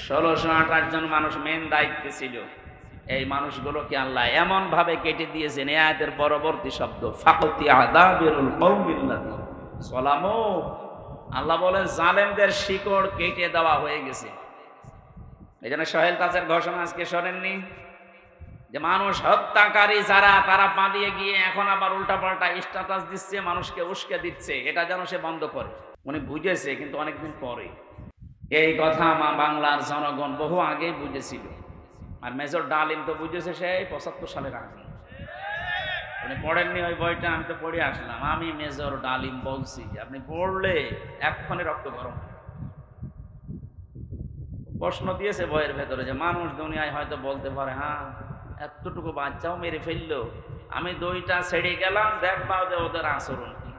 1628 জন মানুষ মেন দায়িত্বে ছিল। এই মানুষগুলোকে আল্লাহ এমন ভাবে কেটে দিয়েছেন। এই আয়াতের পরবর্তী শব্দ ফাকতি আদাবিরুল কওমিল্লাযী সালামু, আল্লাহ বলেন জালেমদের শিকড় কেটে দেওয়া হয়ে গেছে। এই জন্য সোহেল তাজের ঘোষণা আজকে শোনেননি যে মানুষ হত্যাকারী যারা তারা পালিয়ে গিয়ে এখন আবার উল্টাপাল্টা স্ট্যাটাস দিচ্ছে, মানুষকে উস্কে দিচ্ছে, এটা যেন সে বন্ধ করে। উনি বুঝেছে কিন্তু অনেকদিন পরে। এই কথা বাংলার জনগণ বহু আগেই বুঝেছিল। আর মেজর ডালিম তো বুঝেছে সেই 75 সালের আগে। উনি পড়েননি ওই বইটা, আমি তো পড়ে আসলাম। আমি মেজর ডালিম বলছি, আপনি পড়লে এক্ষণে রক্ত গরম। প্রশ্ন দিয়েছে বইয়ের ভেতরে যে মানুষ দুনিয়ায় হয়তো বলতে পারে হ্যাঁ এতটুকু বাচ্চাও মেরে ফেললো, আমি 2টা ছেড়ে গেলাম, দেখবা যে ওদের আচরণ কি।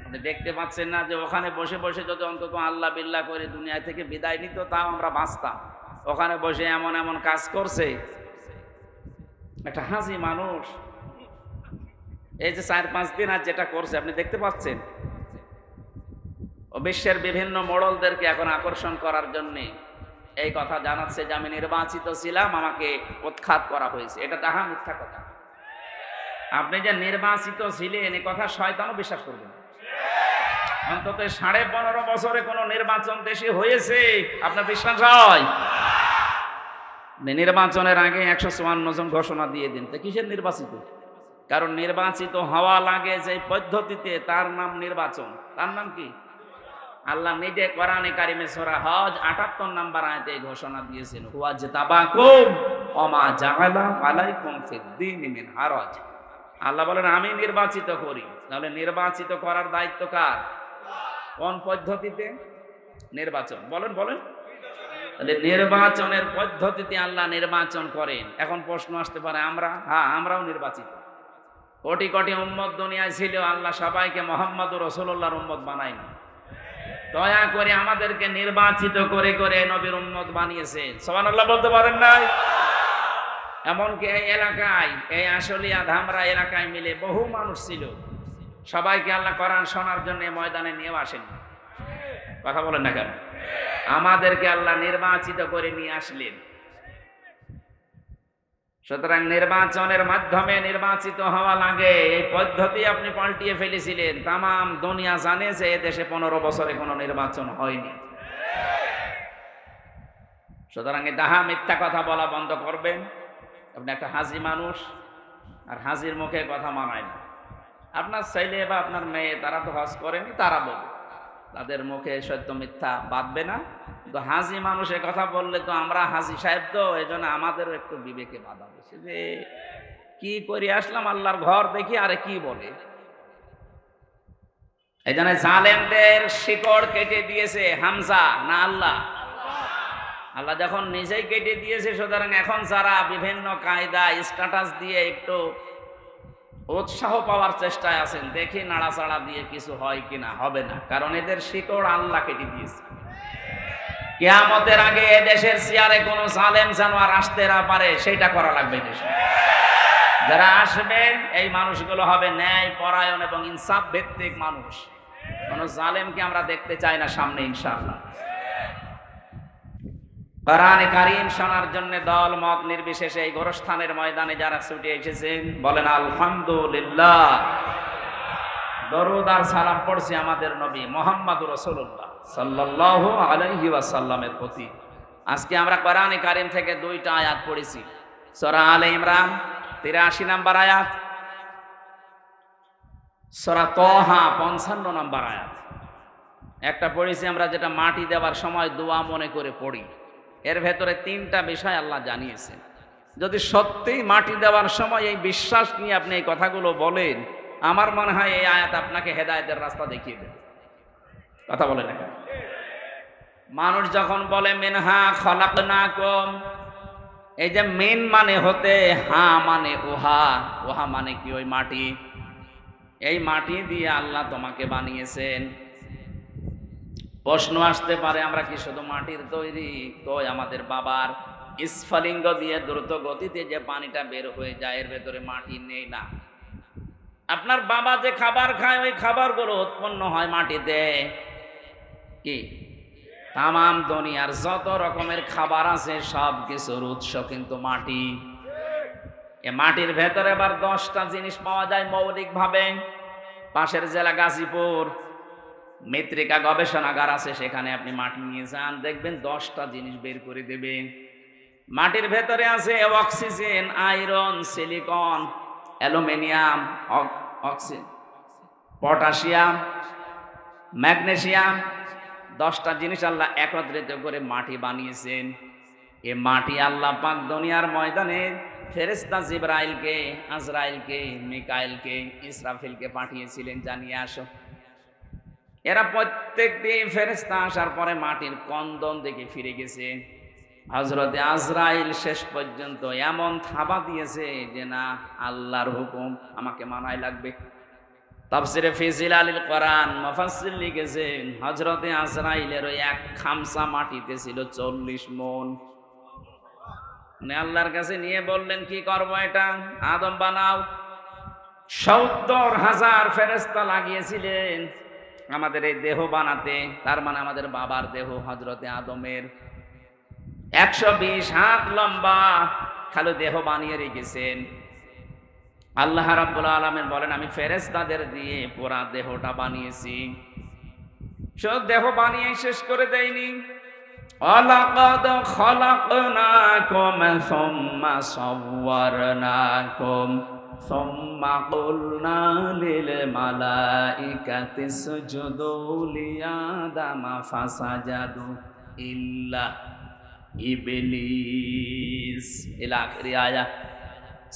আপনি দেখতে পাচ্ছেন না যে ওখানে বসে বসে যদি অন্তত আল্লাহ বিল্লাহ করে দুনিয়া থেকে বিদায় নিত তাও আমরা বাঁচতাম। ওখানে বসে এমন এমন কাজ করছে একটা হাসি মানুষ। এই যে 4-5 দিন আজ যেটা করছে আপনি দেখতে পাচ্ছেন, ও বিশ্বের বিভিন্ন মোড়লদেরকে এখন আকর্ষণ করার জন্যে এই কথা জানাচ্ছে যে আমি নির্বাচিত ছিলাম, আমাকে উৎখাত করা হয়েছে। এটা তাহা মিথ্যা কথা। আপনি যে নির্বাচিত ছিলেন এই কথা শয়তানও বিশ্বাস করবে না। অন্তত 15.5 বছরে কোন নির্বাচন দেশে হয়েছে আপনার বিশ্বাস হয়? নির্বাচনের আগে 154 জন ঘোষণা দিয়ে দিন, তো কিসের নির্বাচিত? কারণ নির্বাচিত হওয়া লাগে যে পদ্ধতিতে, তার নাম নির্বাচন। তার নাম কি? আল্লাহ নিজে কোরআনে কারিমে সূরা হজ 78 নম্বর আয়াতে ঘোষণা দিয়েছেন, হুয়া জাতাবাকুম ওয়া মা জাআলা আলাইকুম ফিদ-দীনি মিন হারাজ। আল্লাহ বলেন আমি নির্বাচিত করি। তাহলে নির্বাচিত করার দায়িত্ব কার? কোন পদ্ধতিতে নির্বাচন? বলেন বলেন। তাহলে নির্বাচনের পদ্ধতিতে আল্লাহ নির্বাচন করেন। এখন প্রশ্ন আসতে পারে আমরাও নির্বাচিত। কোটি কোটি উম্মত দুনিয়ায় ছিল, আল্লাহ সবাইকে মুহাম্মদুর রাসূলুল্লাহর উম্মত বানায়নি। দয়া করে আমাদেরকে নির্বাচিত করে করে নবীর উম্মত বানিয়েছেন। সুবহানাল্লাহ বলতে পারেন নাই? এমনকি এই এলাকায়, এই আশুলিয়া ধামরা এলাকায় মিলে বহু মানুষ ছিল, সবাইকে আল্লাহ কোরআন শোনার জন্য ময়দানে নিয়ে আসেন। কথা বলেন না কেন? আমাদেরকে আল্লাহ নির্বাচিত করে নিয়ে আসলেন। সুতরাং নির্বাচনের মাধ্যমে নির্বাচিত হওয়া লাগে, এই পদ্ধতি আপনি পাল্টিয়ে ফেলেছিলেন। তাম দুনিয়া জানে যে এদেশে 15 বছরে কোনো নির্বাচন হয়নি। সুতরাং এই দাহা মিথ্যা কথা বলা বন্ধ করবেন। আপনি একটা হাজি মানুষ, আর হাজির মুখে কথা মানায় না। আপনার ছেলে বা আপনার মেয়ে তারা তো হজ করেনি, তারা বলে, তাদের মুখে সত্য মিথ্যা বাঁধবে না। কিন্তু হাজি মানুষের কথা বললে তো আমরা হাজি সাহেব, তো এই জন্য আমাদেরও একটু বিবেকে বাধা বেশি যে কি করে আসলাম আল্লাহর ঘর দেখি আরে কি বলে। এই জন্য জালেমদের শিকড় কেটে দিয়েছে হামজা না আল্লাহ? আল্লাহ যখন নিজেই কেটে দিয়েছে, সুতরাং এখন যারা বিভিন্ন কায়দা স্ট্যাটাস দিয়ে একটু উৎসাহ পাওয়ার চেষ্টায় আছেন, দেখি নাড়াচাড়া দিয়ে কিছু হয় কিনা। হবে না, কারণ এদের শিকড় আল্লাহ কেটে দিয়েছে। কিয়ামতের আগে এদেশের চেয়ারে কোনো জালেম জানোয়ার আসতে না পারে, সেটা করা লাগবে দেশে। যারা আসবে এই মানুষগুলো হবে ন্যায় পরায়ণ এবং ইনসাফ ভিত্তিক মানুষ। কোনো জালেমকে আমরা দেখতে চাই না সামনে, ইনশাআল্লাহ। কোরআনে কারীম শোনার জন্য দল মত নির্বিশেষে এই গোরস্থানের ময়দানে যারা ছুটে এসেছেন বলেন আলহামদুলিল্লাহ। দরুদ আর সালাম পড়ছি আমাদের নবী মুহাম্মদুর রাসূলুল্লাহ সাল্লাল্লাহু আলাইহি ওয়াসাল্লামের প্রতি। আজকে আমরা কোরআনে কারীম থেকে 2টা আয়াত পড়েছি। সূরা আলে ইমরান 83 নম্বর আয়াত, সূরা তাহা 55 নম্বর আয়াত। একটা পড়েছি আমরা যেটা মাটি দেওয়ার সময় দোয়া মনে করে পড়ি। এর ভেতরে 3টা বিষয় আল্লাহ জানিয়েছেন। যদি সত্যিই মাটি দেওয়ার সময় এই বিশ্বাস নিয়ে আপনি এই কথাগুলো বলেন, আমার মনে হয় এই আয়াত আপনাকে হেদায়েতের রাস্তা দেখিয়ে দেবে। কথা বলে না? মানুষ যখন বলে মিনহা খলাকনাকুম, এই যে মিন মানে হতে, হা মানে ওহা, ওহা মানে কি ওই মাটি। এই মাটি দিয়ে আল্লাহ তোমাকে বানিয়েছেন। প্রশ্ন আসতে পারে আমরা কি শুধু মাটির তৈরি? কই, আমাদের বাবার স্ফলিঙ্গ দিয়ে দ্রুত গতিতে যে পানিটা বের হয়ে যায় এর ভেতরে মাটি নেই না? আপনার বাবা যে খাবার খায় ওই খাবারগুলো উৎপন্ন হয় মাটিতে। কি তামাম দুনিয়ার যত রকমের খাবার আছে সব কিছুর উৎস কিন্তু মাটি। এ মাটির ভেতরে আবার 10টা জিনিস পাওয়া যায় মৌলিক ভাবে। পাশের জেলা গাজীপুর মৃত্তিকা গবেষণাগার আছে, সেখানে আপনি মাটি নিয়ে যান, দেখবেন 10টা জিনিস বের করে দেবে। মাটির ভেতরে আছে oxygen, iron, silicon, aluminium, potassium, magnesium. 10টা জিনিস আল্লাহ একত্রিত করে মাটি বানিয়েছেন। এ মাটি আল্লাহ পাক দুনিয়ার ময়দানে ফেরেশতা জিবরাইলকে, আজরাইলকে, মিকাইলকে, ইসরাফিলকে পাঠিয়েছিলেন, জানিয়ে আসো। এরা প্রত্যেক দিন ফেরেশতা আসার পরে মাটির কন্দন দেখে ফিরে গেছে। হযরতে আজরাইল শেষ পর্যন্ত এমন থাবা দিয়েছে যে না, আল্লাহর হুকুম আমাকে মানাই লাগবে। তাফসিরে ফি জিলালিল কোরআন মুফাসসির লিখেছেন হযরতে আজরাইলের ওই এক খামসা মাটিতে ছিল 40 মণ। মানে আল্লাহর কাছে নিয়ে বললেন কি করব এটা, আদম বানাও। 70,000 ফেরেশতা লাগিয়েছিলেন আমাদের এই দেহ বানাতে, তার মানে আমাদের বাবার দেহ হযরতে আদমের 120 হাত লম্বা খালি দেহ বানিয়ে রেখেছেন। আল্লাহ রাব্বুল আলামিন বলেন আমি ফেরেশতাদের দিয়ে পুরা দেহটা বানিয়েছি। সব দেহ বানিয়ে শেষ করে দেয়নি। ওয়ালাকাদ খালাকনাকুম সুম্মা সাওয়ারনাকুম সুম্মা কুলনা লিল মালাইকাতি ইসজুদু লিআদামা ফাসাজাদু ইল্লা ইবলিস। ইলা আখিরি আয়াত।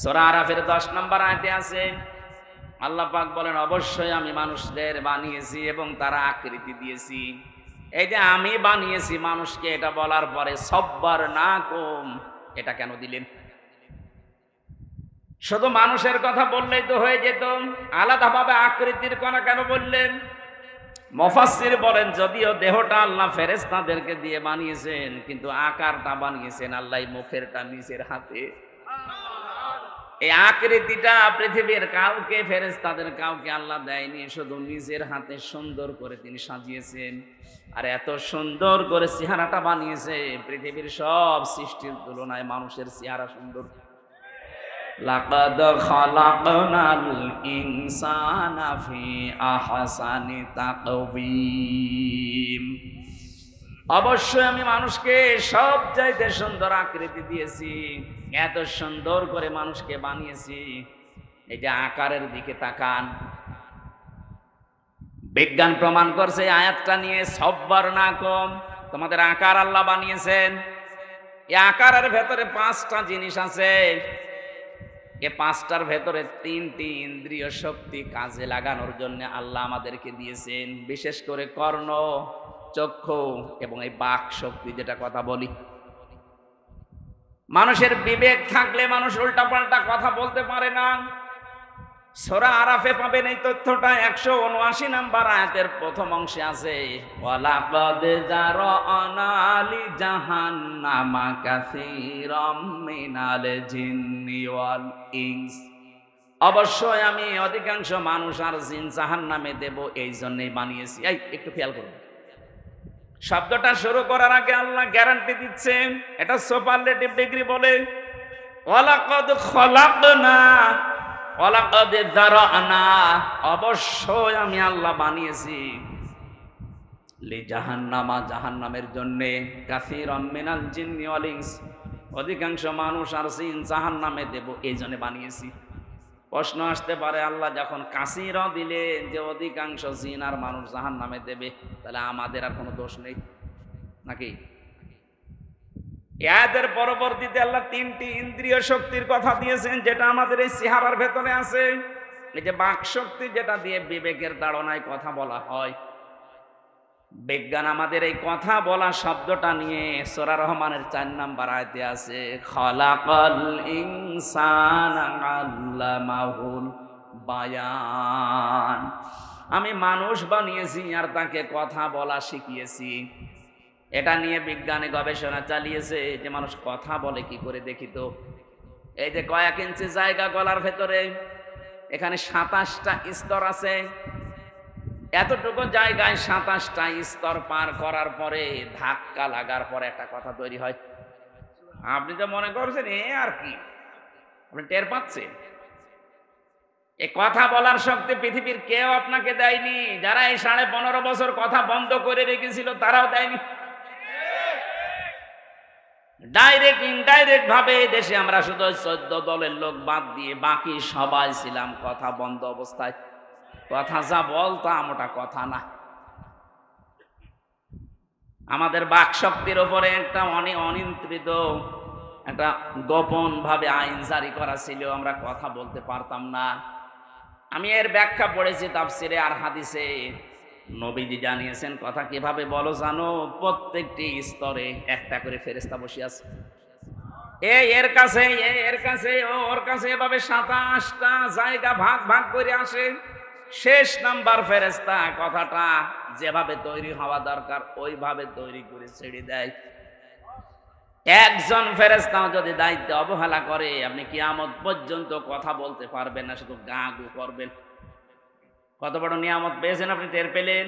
সূরা আরাফের 10 নম্বর আয়াতে আছে আল্লাহ পাক বলেন অবশ্যই আমি মানুষদের বানিয়েছি এবং তারা আকৃতি দিয়েছি। এই যে আমি বানিয়েছি মানুষকে, এটা বলার পরে সব্বার না কম, এটা কেন দিলেন? শুধু মানুষের কথা বললেই তো হয়ে যেত, আলাদাভাবে আকৃতির কথা কেন বললেন? মুফাসসির বলেন যদিও দেহটা আল্লাহ ফেরেশতাদেরকে দিয়ে বানিয়েছেন, কিন্তু আকারটা বানিয়েছেন আল্লাহ মুখেরটা নিজের হাতে। এই আকৃতিটা পৃথিবীর কাউকে, ফেরেশতাদের কাউকে আল্লাহ দেয়নি, শুধু নিজের হাতে সুন্দর করে তিনি সাজিয়েছেন। আর এত সুন্দর করে চেহারাটা বানিয়েছে, পৃথিবীর সব সৃষ্টির তুলনায় মানুষের চেহারা সুন্দর। লাকাদ খালাকনাল ইনসানা ফি আহসানি তাকওয়িম। অবশ্যই আমি মানুষকে সব চাইতে সুন্দর আকৃতি দিয়েছি, এত সুন্দর করে মানুষকে বানিয়েছি। এই যে আকারের দিকে তাকান, বিজ্ঞান প্রমাণ করছে আয়াতটা নিয়ে সব্বার না কম, তোমাদের আকার আল্লাহ বানিয়েছেন। এই আকারের ভেতরে 5টা জিনিস আছে। এই 5টার ভেতরে 3টি ইন্দ্রিয় শক্তি কাজে লাগানোর জন্য আল্লাহ আমাদেরকে দিয়েছেন, বিশেষ করে কর্ণ, চক্ষু এবং এই বাক শক্তি, যেটা কথা বলি। মানুষের বিবেক থাকলে মানুষ উল্টাপাল্টা কথা বলতে পারে না। সূরা আরাফে পাবেন এই তথ্যটা, 179 নম্বর আয়াতের প্রথম অংশে আছে ওয়ালাকাদ যারানা লি জাহান্নামা কাসীরাম মিনাল জিন্নি ওয়াল ইনস। অবশ্যই আমি অধিকাংশ মানুষ আর জিন জাহান্নামে দেব, এই জন্যই বানিয়েছি। এই একটু খেয়াল করুন, শব্দটা শুরু করার আগে আল্লাহ গ্যারান্টি দিচ্ছেন, এটা সুপারলেটিভ ডিগ্রি বলে। ওয়ালাকাদ খালাকনা, ওয়ালাকাদ যারানা, অবশ্যই আমি আল্লাহ বানিয়েছি লি জাহান্নামা, জাহান্নামের জন্য, কাসীরাম মিনাল জিন্নি ওয়াল ইনস, অধিকাংশ মানুষ আর জিন জাহান্নামে দেব, এই জন্য বানিয়েছি। প্রশ্ন আসতে পারে আল্লাহ যখন কাসীরা দিলেন যে অধিকাংশ জিন আর মানুষ জাহান্নামে দেবে, তাহলে আমাদের আর কোনো দোষ নেই নাকি? এর পরবর্তীতে আল্লাহ 3টি ইন্দ্রিয় শক্তির কথা দিয়েছেন, যেটা আমাদের এই চেহারার ভেতরে আছে। এই যে বাক শক্তি, যেটা দিয়ে বিবেকের তাড়নায় কথা বলা হয়। বিজ্ঞান আমাদের এই কথা বলা শব্দটা নিয়ে সূরা রহমানের 4 নম্বর আয়াতে আছে খালাকাল ইনসানা আল্লামাহুল বায়ান। আমি মানুষ বানিয়েছি আর তাকে কথা বলা শিখিয়েছি। এটা নিয়ে বিজ্ঞানে গবেষণা চালিয়েছে যে মানুষ কথা বলে কি করে, দেখি তো। এই যে কয়েক ইঞ্চি জায়গা গলার ভেতরে, এখানে 27টা স্তর আছে। এতটুকু জায়গায় 27টা স্তর পার করার পরে ধাক্কা লাগার পরে একটা কথা তৈরি হয়। আপনি তো মনে করছেন এ আর কি, আপনি টের পাচ্ছেন এ কথা বলার শক্তি পৃথিবীর কেউ আপনাকে দেয়নি। যারা এই 15.5 বছর কথা বন্ধ করে রেখেছিল তারাও দেয়নি। ডাইরেক্ট ইনডাইরেক্ট ভাবে দেশে আমরা শুধু 14 দলের লোক বাদ দিয়ে বাকি সবাই ছিলাম কথা বন্ধ অবস্থায়। কথা যা বলতাম ওটা কথা না। আমাদের বাক শক্তির উপরে একটা অনিয়ন্ত্রিত একটা গোপন ভাবে আইন জারি করা ছিল, আমরা কথা বলতে পারতাম না। আমি এর ব্যাখ্যা পড়েছি তাফসিরে আর হাদিসে। নবীজি জানিয়েছেন কথা কিভাবে বলো জানো? প্রত্যেকটি স্তরে একটা করে ফেরেশতা বসে আছে। এর কাছে এর কাছে ওর কাছে এভাবে 27টা জায়গা ভাগ ভাগ করে আসে। শেষ নাম্বার ফেরেশতা কথাটা যেভাবে তৈরি হওয়া দরকার ওইভাবে তৈরি করে ছেড়ে দেয়। একজন ফেরেশতাও যদি দায়িত্ব অবহেলা করে আপনি কিয়ামত পর্যন্ত কথা বলতে পারবেন না, শুধু গা গু করবেন। কত বড় নিয়ামত পেয়েছেন আপনি, টের পেলেন?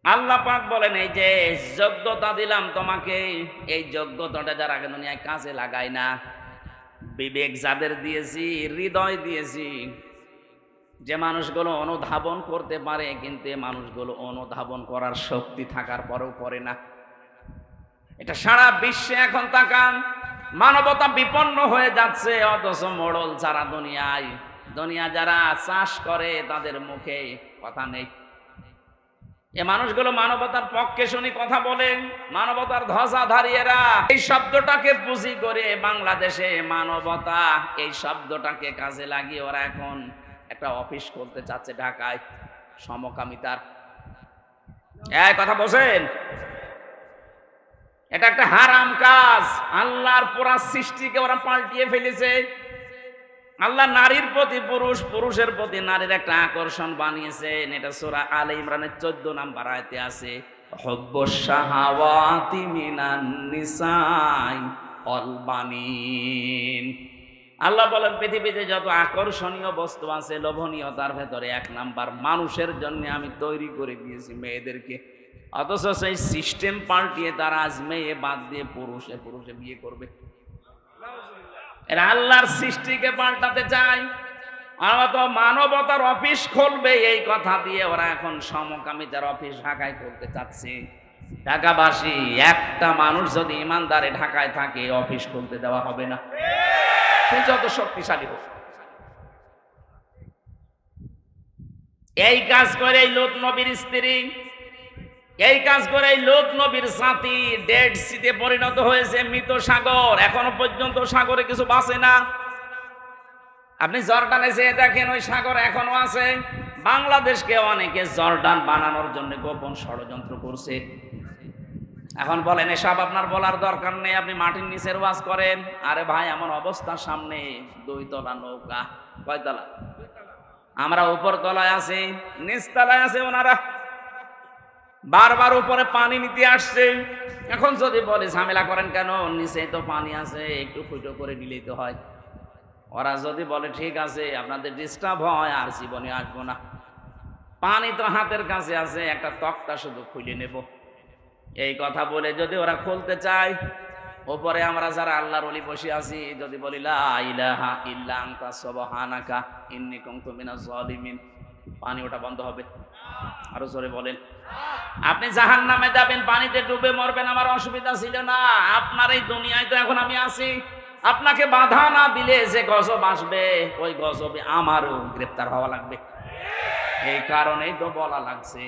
আল্লাহ পাক বলেন এই যে যোগ্যতা দিলাম তোমাকে, এই যোগ্যতাটা যারা আগে দুনিয়ায় কাজে লাগায় না, বিবেক যাদের দিয়েছি, হৃদয় দিয়েছি, যে মানুষগুলো অনুধাবন করতে পারে, কিন্তু এই মানুষগুলো অনুধাবন করার শক্তি থাকার পরেও করে না। এটা সারা বিশ্বে এখন তাকান, মানবতা বিপন্ন হয়ে যাচ্ছে, অথচ মোড়ল যারা দুনিয়া যারা চাষ করে তাদের মুখে কথা নেই। এ মানুষগুলো মানবতার পক্ষে শুনি কথা বলেন, মানবতার ধ্বজাধারীরা। এই শব্দটাকে পুঁজি করে বাংলাদেশে মানবতা, এই শব্দটাকে কাজে লাগিয়ে ওরা এখন একটা অফিস করতে চাচ্ছে ঢাকায়, সমকামিতার। এই কথা বলছেন, এটা একটা হারাম কাজ। আল্লাহর পুরা সৃষ্টিকে ওরা পাল্টিয়ে ফেলেছে। আল্লাহ নারীর প্রতি পুরুষ, পুরুষের প্রতি নারীর একটা আকর্ষণ বানিয়েছেন। এটা সূরা আলে ইমরানের 14 নম্বর আয়াতে আছে, হুব্বুশ শাহাওয়াতি মিনান নিসাই ওয়াল বানিন। আল্লাহ বলেন পৃথিবীতে যত আকর্ষণীয় বস্তু আছে, লোভনীয়তার ভেতরে 1 নাম্বার মানুষের জন্য আমি তৈরি করে দিয়েছি মেয়েদেরকে। অথচ সেই সিস্টেম পাল্টিয়ে তারা আজ মেয়ে বাদ দিয়ে পুরুষে বিয়ে করবে। এরা আল্লাহর সৃষ্টিকে পাল্টাতে চায়, আর তো মানবতার অফিস খুলবে এই কথা দিয়ে ওরা এখন সমকামিতার অফিস ঢাকায় করতে চাচ্ছে। ঢাকাবাসী একটা মানুষ যদি ইমানদারে ঢাকায় থাকে অফিস খুলতে দেওয়া হবে না, সে যত শক্তিশালী হোক। এই কাজ করে লূত নবীর স্ত্রী, এই কাজ করে লূত নবীর জাতি ডেড সিতে পরিণত হয়েছে, মৃত সাগর। এখনো পর্যন্ত সাগরে কিছু বাঁচে না। আপনি জর্ডানে যেয়ে দেখেন ওই সাগর এখনো আছে। বাংলাদেশকে অনেকে জর্ডান বানানোর জন্য গোপন ষড়যন্ত্র করছে। এখন বলেন এসব আপনার বলার দরকার নেই, আপনি মাটির নিচের ওয়াজ করেন। আরে ভাই এমন অবস্থা, সামনে 2 তলা নৌকা। কয় তলা? আমরা উপর তলায় আছি, নিচ তলায় আছে ওনারা। বারবার উপরে পানি নিতে আসছে। এখন যদি বলে ঝামেলা করেন কেন, নিচে তো পানি আছে, একটু ফুটো করে নিলেই তো হয়। ওরা যদি বলে ঠিক আছে আপনাদের ডিস্টার্ব হয়, আর জীবনে আসবো না, পানি তো হাতের কাছে আছে, একটা তক্তা শুধু খুলে নেব। এই কথা বলে যদি ওরা খুলতে চায়, ওপরে আমরা যারা আল্লাহর ওলি বসে আছি যদি বলি লা ইলাহা ইল্লা আনতা সুবহানাকা ইন্নী কুনতু মিনাজ জালিমিন, পানি ওটা বন্ধ হবে। আরো জোরে বলেন। আপনি জাহান্নামে যাবেন, পানিতে ডুবে মরবেন, আমার অসুবিধা ছিল না। আপনার এই দুনিয়ায় তো এখন আমি আছি, আপনাকে বাধা না দিলে যে গজব আসবে, ওই গজবে আমারও গ্রেফতার হওয়া লাগবে। এই কারণেই তো বলা লাগছে।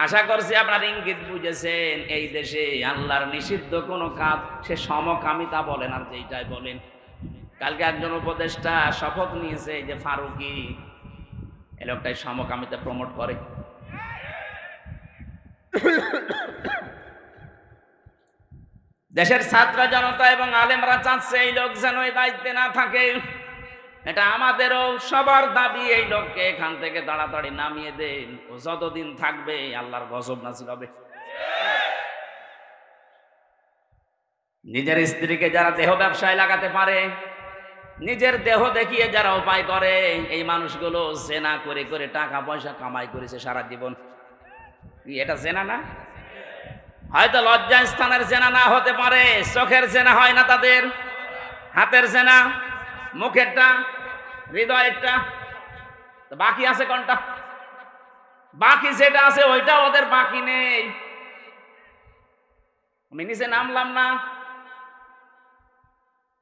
আশা করছি আপনার ইঙ্গিত বুঝেছেন। এই দেশে আল্লাহর নিষিদ্ধ কোনো কাজ, সে সমকামিতা বলেন আর যেইটাই বলেন। কালকে একজন উপদেষ্টা শপথ নিয়েছে যে ফারুকি, এই লোকটাই সমকামিতা প্রমোট করে। দেশের ছাত্র জনতা এবং আলেমরা চাচ্ছে এই লোক যেন এই দায়িত্বে না থাকে। এটা আমাদেরও সবার দাবি, এই লোককে এখান থেকে তাড়াতাড়ি নামিয়ে দেন। ও যতদিন থাকবে আল্লাহর গজব নাযিল হবে। নিজের স্ত্রীকে যারা দেহ ব্যবসায় লাগাতে পারে, নিজের দেহ দেখিয়ে যারা উপায় করে এই মানুষগুলো জেনা করে করে টাকা পয়সা কামাই করেছে সারা জীবন। এটা জেনা না? হয়তো লজ্জা স্থানের জেনা না হতে পারে, চোখের জেনা হয় না তাদের, হাতের জেনা, মুখেরটা, হৃদয়েরটা, বাকি আছে কোনটা? বাকি যেটা আছে ওইটা ওদের বাকি নেই। আমি নিচে নামলাম না।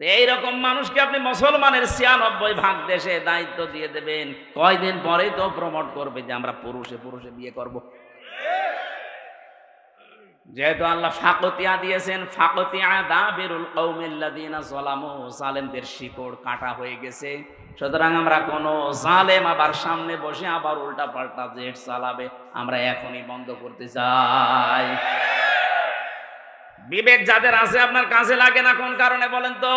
এইরকম মানুষকে আপনি মুসলমানের ৯৬ দেশে দায়িত্ব দিয়ে দেবেন, কয়দিন পরেই তো প্রমোট করবে যে আমরা পুরুষে পুরুষে বিয়ে করব। যেহেতু আল্লাহ ফাকতিয়া দিয়েছেন, ফাকতিয়া দাবিরুল কওমিল্লাযিনা যালামু, জালেমদের শিকড় কাটা হয়ে গেছে। সুতরাং আমরা কোন জালেম আবার সামনে বসে আবার উল্টা পাল্টা জেট চালাবে আমরা এখনই বন্ধ করতে চাই। বিবেক যাদের আছে আপনার কাজে লাগে না কোন কারণে বলেন তো?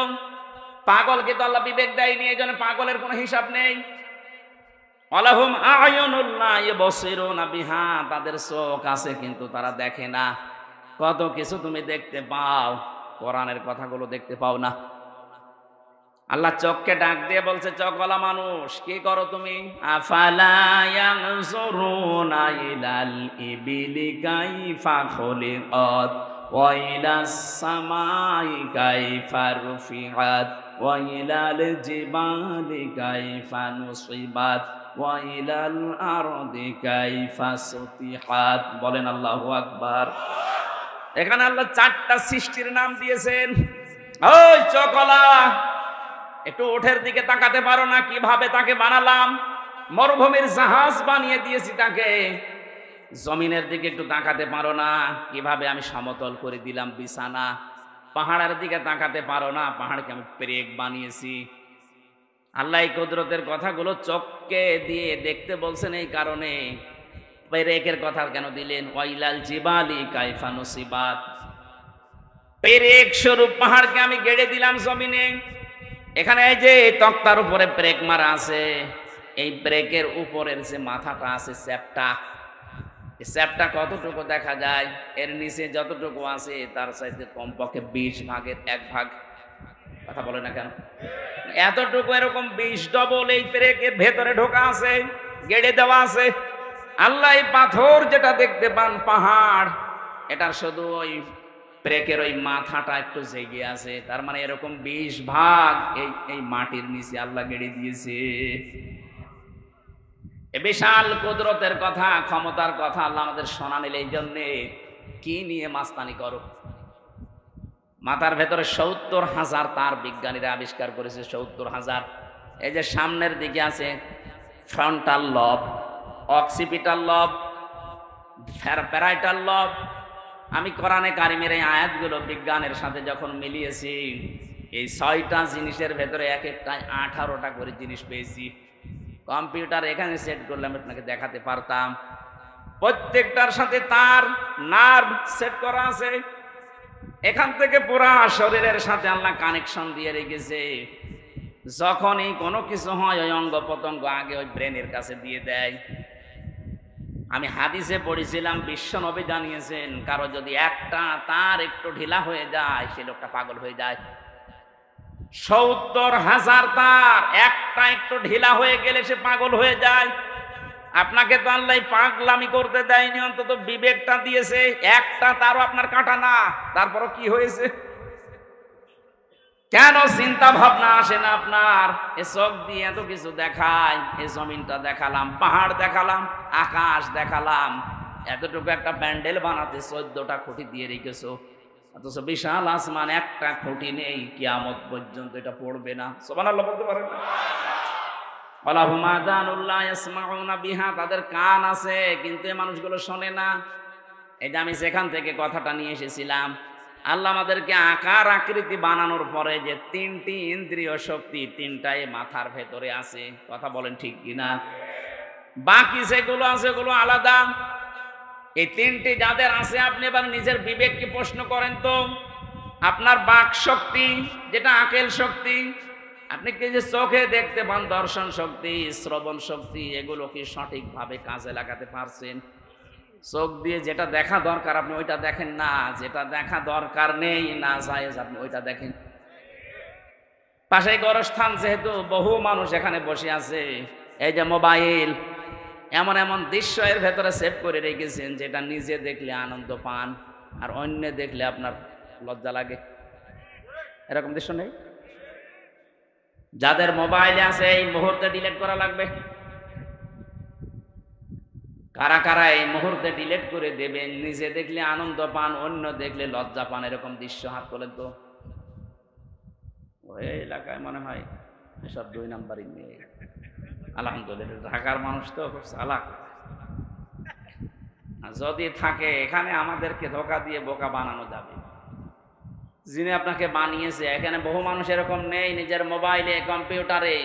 পাগলকে তো আল্লাহ বিবেক দেয়নি, এই জন্য পাগলের কোনো হিসাব নেই। আলাহুম আয়ুনুল লা ইবসিরুনা বিহা, তাদের চোখ আছে কিন্তু তারা দেখে না। কত কিছু তুমি দেখতে পাও, কোরআনের কথাগুলো দেখতে পাও না। আল্লাহ চোখকে ডাক দিয়ে বলছে, চোখওয়ালা মানুষ কি করো তুমি? আফালা ইয়ানজুরুনা ইলাল ইবিলি কাইফা খুলিকাত ওয়া ইলাস সামাই কাইফা রুফিআত ওয়া ইলাল জিবালি কাইফা নুসিবাত ওয়া ইলাল আরদি কাইফা সুতিহাত। বলেন আল্লাহু আকবার। এখানে আল্লাহ 4টা সৃষ্টির নাম দিয়েছেন। ওই চোখওয়ালা, একটু ওঠের দিকে তাকাতে পারো না? কিভাবে তাকে বানালাম, মরুভূমির জাহাজ বানিয়ে দিয়েছি তাকে। জমিনের দিকে একটু তাকাতে পারো না? কিভাবে আমি সমতল করে দিলাম বিছানা। পাহাড়ের দিকে তাকাতে পারো না? পাহাড়কে আমি পেরেক বানিয়েছি। আল্লাহ এই কুদরতের কথাগুলো চোখকে দিয়ে দেখতে বলছেন, এই কারণে পেরেকের কথা কেন দিলেন? ওয়াইলাল জিবালি কাইফা নুসিবাত, পেরেক স্বরূপ পাহাড়কে আমি গেড়ে দিলাম জমিনে। এখানে এই যে তক্তার উপরে ব্রেক মারা আছে, এই ব্রেকের উপরের যে মাথাটা আছে চ্যাপটা, এই চ্যাপটা কতটুকু দেখা যায়? এর নিচে যতটুকু আছে তার চাইতে কমপক্ষে 20 ভাগের 1 ভাগ। কথা বলে না কেন? এতটুকু এরকম 20 ডবল এই ব্রেকের ভেতরে ঢোকা আছে, গেড়ে দেওয়া আছে। আল্লাহ এই পাথর যেটা দেখতে পান পাহাড়, এটার শুধু ওই ব্রেকের ওই মাথাটা একটু জেগে আছে। তার মানে এরকম 20 ভাগ এই মাটির নিচে আল্লাহ গেড়ে দিয়েছে। এ বিশাল কুদরতের কথা, ক্ষমতার কথা আল্লাহ আমাদের শোনালেন। এই জন্যে কি নিয়ে মাস্তানি করো? মাথার ভেতরে ৭০,০০০ তার বিজ্ঞানীরা আবিষ্কার করেছে। ৭০,০০০। এই যে সামনের দিকে আছে ফ্রন্টাল লব, অক্সিপিটাল লব, প্যারাইটাল লব। আমি কোরআনে কারিমের এই আয়াতগুলো বিজ্ঞানের সাথে যখন মিলিয়েছি, এই 6টা জিনিসের ভেতরে এক একটায় 18টা করে জিনিস পেয়েছি। কম্পিউটার এখানে সেট করলে আমি আপনাকে দেখাতে পারতাম। প্রত্যেকটার সাথে তার নার্ভ সেট করা আছে। এখান থেকে পুরা শরীরের সাথে আল্লাহ কানেকশন দিয়ে রেখেছে। যখনই কোনো কিছু হয় ওই অঙ্গ প্রত্যঙ্গ আগে ওই ব্রেনের কাছে দিয়ে দেয়। আমি হাদিসে পড়েছিলাম, বিশ্বনবী জানিয়েছেন, কারো যদি একটা তার একটু ঢিলা হয়ে যায় সে লোকটা পাগল হয়ে যায়। ৭০,০০০ তার একটা একটু ঢিলা হয়ে গেলে সে পাগল হয়ে যায়। আপনাকে তো আল্লাহ পাগলামি করতে দেয়নি, অন্তত বিবেকটা দিয়েছে। একটা তারও আপনার কাটা না, তারপরও কি হয়েছে? কেন চিন্তা ভাবনা আসে না আপনার? এ চোখ দিয়ে এত কিছু দেখায়, এই জমিনটা দেখালাম, পাহাড় দেখালাম, আকাশ দেখালাম, এতটুকু একটা প্যান্ডেল বানাতে 14টা খুঁটি দিয়ে রেখেছো, অথচ বিশাল আসমান একটা খুঁটি নেই, কিয়ামত পর্যন্ত এটা পড়বে না। সুবহানাল্লাহ বলতে পারেন না? আলাহুম আযানুল্লাহ ইয়াসমাউনা বিহা, তাদের কান আছে কিন্তু এই মানুষগুলো শোনে না। এই যে আমি যেখান থেকে কথাটা নিয়ে এসেছিলাম, আল্লাহ আমাদেরকে আকার আকৃতি বানানোর পরে যে 3টি ইন্দ্রিয় শক্তি, 3টাই মাথার ভেতরে আছে। কথা বলেন ঠিক কিনা? বাকি যেগুলো আছে ওগুলো আলাদা। এই 3টি যাদের আছে, আপনি এবার নিজের বিবেককে প্রশ্ন করেন তো, আপনার বাক শক্তি যেটা আকেল শক্তি, আপনি কি যে চোখে দেখতে পান, দর্শন শক্তি, শ্রবণ শক্তি, এগুলো কি সঠিকভাবে কাজে লাগাতে পারছেন? চোখ দিয়ে যেটা দেখা দরকার আপনি ওইটা দেখেন না, যেটা দেখা দরকার নেই না জায়েজ আপনি ওইটা দেখেন। পাশে গোরস্থান, যেহেতু বহু মানুষ এখানে বসে আছে, এই যে মোবাইল, এমন এমন দৃশ্য এর ভেতরে সেভ করে রেখেছেন যেটা নিজে দেখলে আনন্দ পান আর অন্য দেখলে আপনার লজ্জা লাগে। এরকম দৃশ্য নেই? যাদের মোবাইলে আছে এই মুহূর্তে ডিলিট করা লাগবে। কারা কারা এই মুহূর্তে ডিলিট করে দেবেন? নিজে দেখলে আনন্দ পান, অন্য দেখলে লজ্জা পান, এরকম দৃশ্য হাত তোলেন তো। ওই এলাকায় মনে হয় এসব 2 নাম্বারই মেয়ে। আলহামদুলিল্লাহ, ঢাকার মানুষ তো খুব চালাক। যদি থাকে এখানে আমাদেরকে ধোঁকা দিয়ে বোকা বানানো যাবে। যিনি আপনাকে বানিয়েছে, এখানে বহু মানুষ এরকম নেই, নিজের মোবাইলে, কম্পিউটারে,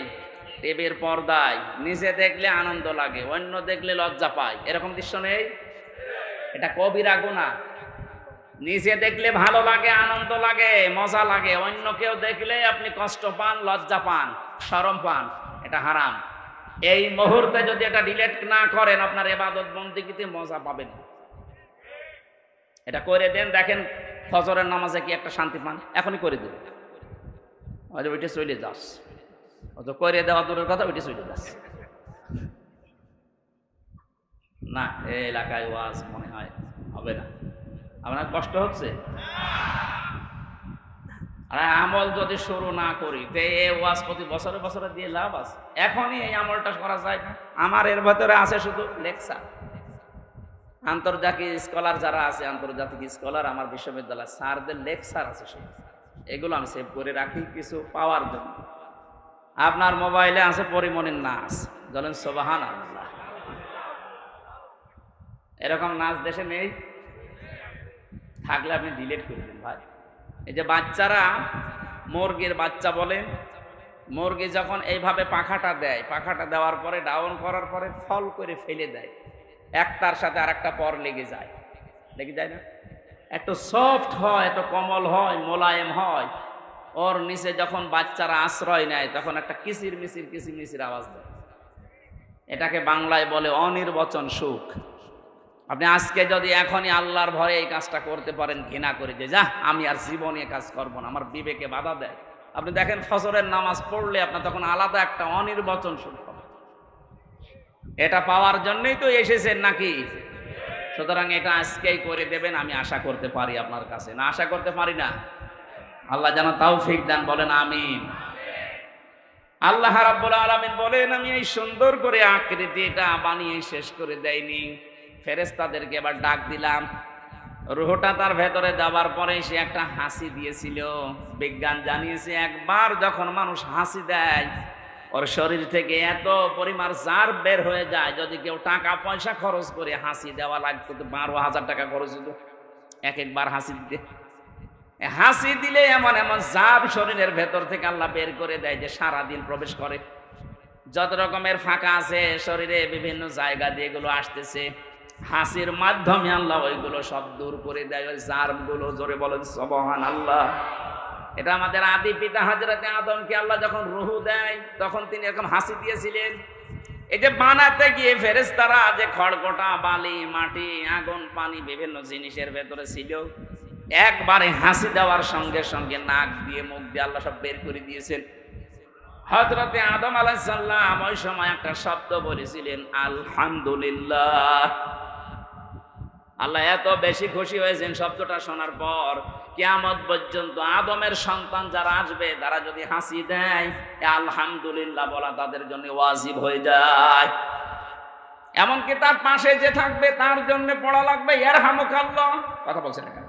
টিভির পর্দায় নিজে দেখলে আনন্দ লাগে, অন্য দেখলে লজ্জা পায়, এরকম দৃশ্য নেই? এটা কবিরা গুনাহ। নিজে দেখলে ভালো লাগে, আনন্দ লাগে, মজা লাগে, অন্য কেউ দেখলে আপনি কষ্ট পান, লজ্জা পান, শরম পান, এটা হারাম। এই মুহূর্তে যদি এটা ডিলিট না করেন, আপনার ইবাদত বন্দেগীতে মজা পাবেন। এটা করে দেন, দেখেন ফজরের নামাজে কি একটা শান্তি পান। এখনই করে দেন, ওইটা চলে যাস, অত করে দেওয়া দূরের কথা, ওইটা চলে যাস না। এই এলাকায় ওয়াজ মনে হয় হবে না। আপনার কষ্ট হচ্ছে? আর আমল যদি শুরু না করি তো এই ওয়াজ প্রতি বছরে বছরে দিয়ে লাভ আছে? এখনই এই আমলটা করা যায় না। আমার এর ভেতরে আছে শুধু লেকচার। আন্তর্জাতিক স্কলার যারা আছে, আন্তর্জাতিক স্কলার আমার বিশ্ববিদ্যালয় স্যারদের লেকচার আছে শুধু, এগুলো আমি সেভ করে রাখি কিছু পাওয়ার জন্য। আপনার মোবাইলে আছে পরিমণির নাচ, বলেন সুবহানাল্লাহ। এরকম নাচ দেশে নেই? থাকলে আপনি ডিলিট করে দিন ভাই। এই যে বাচ্চারা, মুরগির বাচ্চা বলেন, মুরগি যখন এইভাবে পাখাটা দেয়, পাখাটা দেওয়ার পরে ডাউন করার পরে ফল করে ফেলে দেয়, একটার সাথে আর একটা পর লেগে যায়, লেগে যায় না? একটু সফট হয়, একটু কোমল হয়, মোলায়েম হয়। ওর নিচে যখন বাচ্চারা আশ্রয় নেয় তখন একটা কিচির মিচির কিচির মিচির আওয়াজ দেয়। এটাকে বাংলায় বলে অনির্বচন সুখ। আপনি আজকে যদি এখনই আল্লাহর ভয়ে এই কাজটা করতে পারেন, ঘৃণা করে যে যা আমি আর জীবনে কাজ করবো না, আমার বিবেকে বাধা দেয়, আপনি দেখেন ফজরের নামাজ পড়লে আপনার তখন আলাদা একটা অনির্বচন সুখ হবে। এটা পাওয়ার জন্যই তো এসেছেন নাকি? সুতরাং এটা আজকেই করে দেবেন, আমি আশা করতে পারি আপনার কাছে। না আশা করতে পারি না? আল্লাহ যেন তাওফিক দেন, বলেন আমিন। আল্লাহ রাব্বুল আলামিন বলেন, আমি এই সুন্দর করে আকৃতিটা বানিয়ে শেষ করে দেইনি, ফেরেশতাদেরকে এবার ডাক দিলাম। রূহটা তার ভেতরে যাবার পরে সে একটা হাসি দিয়েছিল। বিজ্ঞান জানিয়েছে একবার যখন মানুষ হাসি দেয়, ওর শরীর থেকে এত পরিমাণ জার্ব বের হয়ে যায়, যদি কেউ টাকা পয়সা খরচ করে হাসি দেওয়া লাগতো তো 12,000 টাকা খরচ হতো একবার হাসি দিতে। হাসি দিলে এমন এমন জার্ব শরীরের ভেতর থেকে আল্লাহ বের করে দেয় যে সারাদিন প্রবেশ করে। যত রকমের ফাঁকা আছে শরীরে বিভিন্ন জায়গা দিয়ে এগুলো আসতেছে, হাসির মাধ্যমে আল্লাহ ওইগুলো সব দূর করে দেয়, ওই জার্ব গুলো। জোরে বলেন সুবহানাল্লাহ। এটা আমাদের আদি পিতা হযরতে আদমকে আল্লাহ যখন রূহ দেয় তখন তিনি এরকম হাসি দিয়েছিলেন। এই যে বানাতে গিয়ে ফেরেশতারা যে খড়গটা, বালি, মাটি, আগুন, পানি বিভিন্ন জিনিসের ভেতরে ছিল, একবারে হাসি দেওয়ার সঙ্গে সঙ্গে নাক দিয়ে মুখ দিয়ে আল্লাহ সব বের করে দিয়েছেন। হযরতে আদম আলাইহিস সালাম ওই সময় একটা শব্দ বলেছিলেন, আলহামদুলিল্লাহ। আল্লাহ এত বেশি খুশি হয়েছেন শব্দটা শোনার পর, কিয়ামত পর্যন্ত আদমের সন্তান যারা আসবে তারা যদি হাসি দেয়, আলহামদুলিল্লাহ বলা তাদের জন্য ওয়াজিব হয়ে যায়। এমনকি তার পাশে যে থাকবে তার জন্য পড়া লাগবে ইয়ারহামুকাল্লাহ। কথা বলছেন না?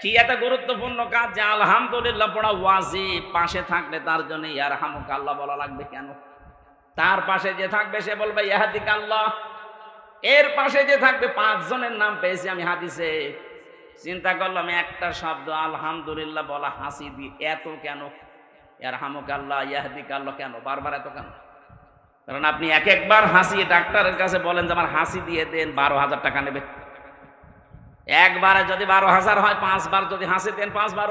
কি একটা গুরুত্বপূর্ণ কাজ যে আলহামদুলিল্লাহ পড়া ওয়াজিব। পাশে থাকলে তার জন্য ইয়ারহামুকাল্লাহ বলা লাগবে কেন? তার পাশে যে থাকবে সে বলবে ইয়াহদিকাল্লাহ। এর পাশে যে থাকবে 5 জনের নাম পেয়েছি আমি হাদিসে। চিন্তা করলাম একটা শব্দ আলহামদুলিল্লাহ বলা হাসি দি এত কেন? ইয়ারহামুকাল্লাহ, ইয়াহদিকাল্লাহ কেন বারবার এত কেন? কারণ আপনি একবার হাসি ডাক্তারের কাছে বলেন যে আমার হাসি দিয়ে দেন, 12,000 টাকা নেবে। একবারে যদি 12,000 হয়, 5 বার যদি হাসি দেন 5 বার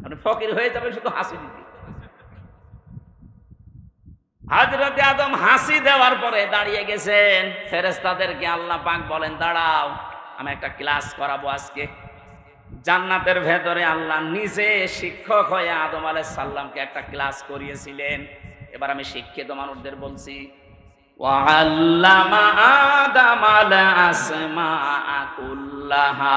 আপনি ফকির হয়ে যাবেন শুধু হাসি দিতে। হযরতে আদম হাসি দেওয়ার পরে দাঁড়িয়ে গেছেন। ফেরেশতাদেরকে আল্লাহ পাক বলেন, দাঁড়াও, আমি একটা ক্লাস করাবো আজকে। জান্নাতের ভেতরে আল্লাহ নিজে শিক্ষক হয়ে আদম আলাইহিস সালামকে একটা ক্লাস করিয়েছিলেন। এবার আমি শিক্ষিত মানুষদের বলছি, ওয়াল্লামা আদামাল আসমাআ কুল্লাহা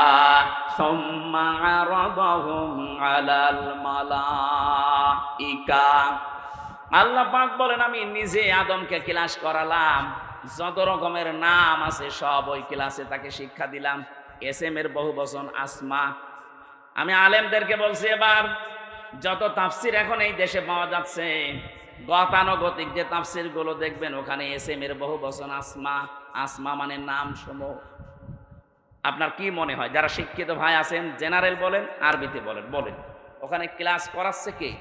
সুম্মা আরাদাহুম আলাল মালাইকা। আল্লাহ পাক বলেন আমি নিজে আদমকে ক্লাস করালাম, যত রকমের নাম আছে সব ওই ক্লাসে তাকে শিক্ষা দিলাম। এসএম এর বহুবচন আসমা। আমি আলেমদেরকে বলছি এবার যত তাফসির এখন এই দেশে পাওয়া যাচ্ছে, গতানুগতিক যে তাফসির গুলো দেখবেন ওখানে এসএম এর বহুবচন আসমা। আসমা মানে নাম সমূহ। আপনার কি মনে হয় যারা শিক্ষিত ভাই আছেন, জেনারেল বলেন আরবিতে বলেন, বলেন ওখানে ক্লাস করাচ্ছে কে?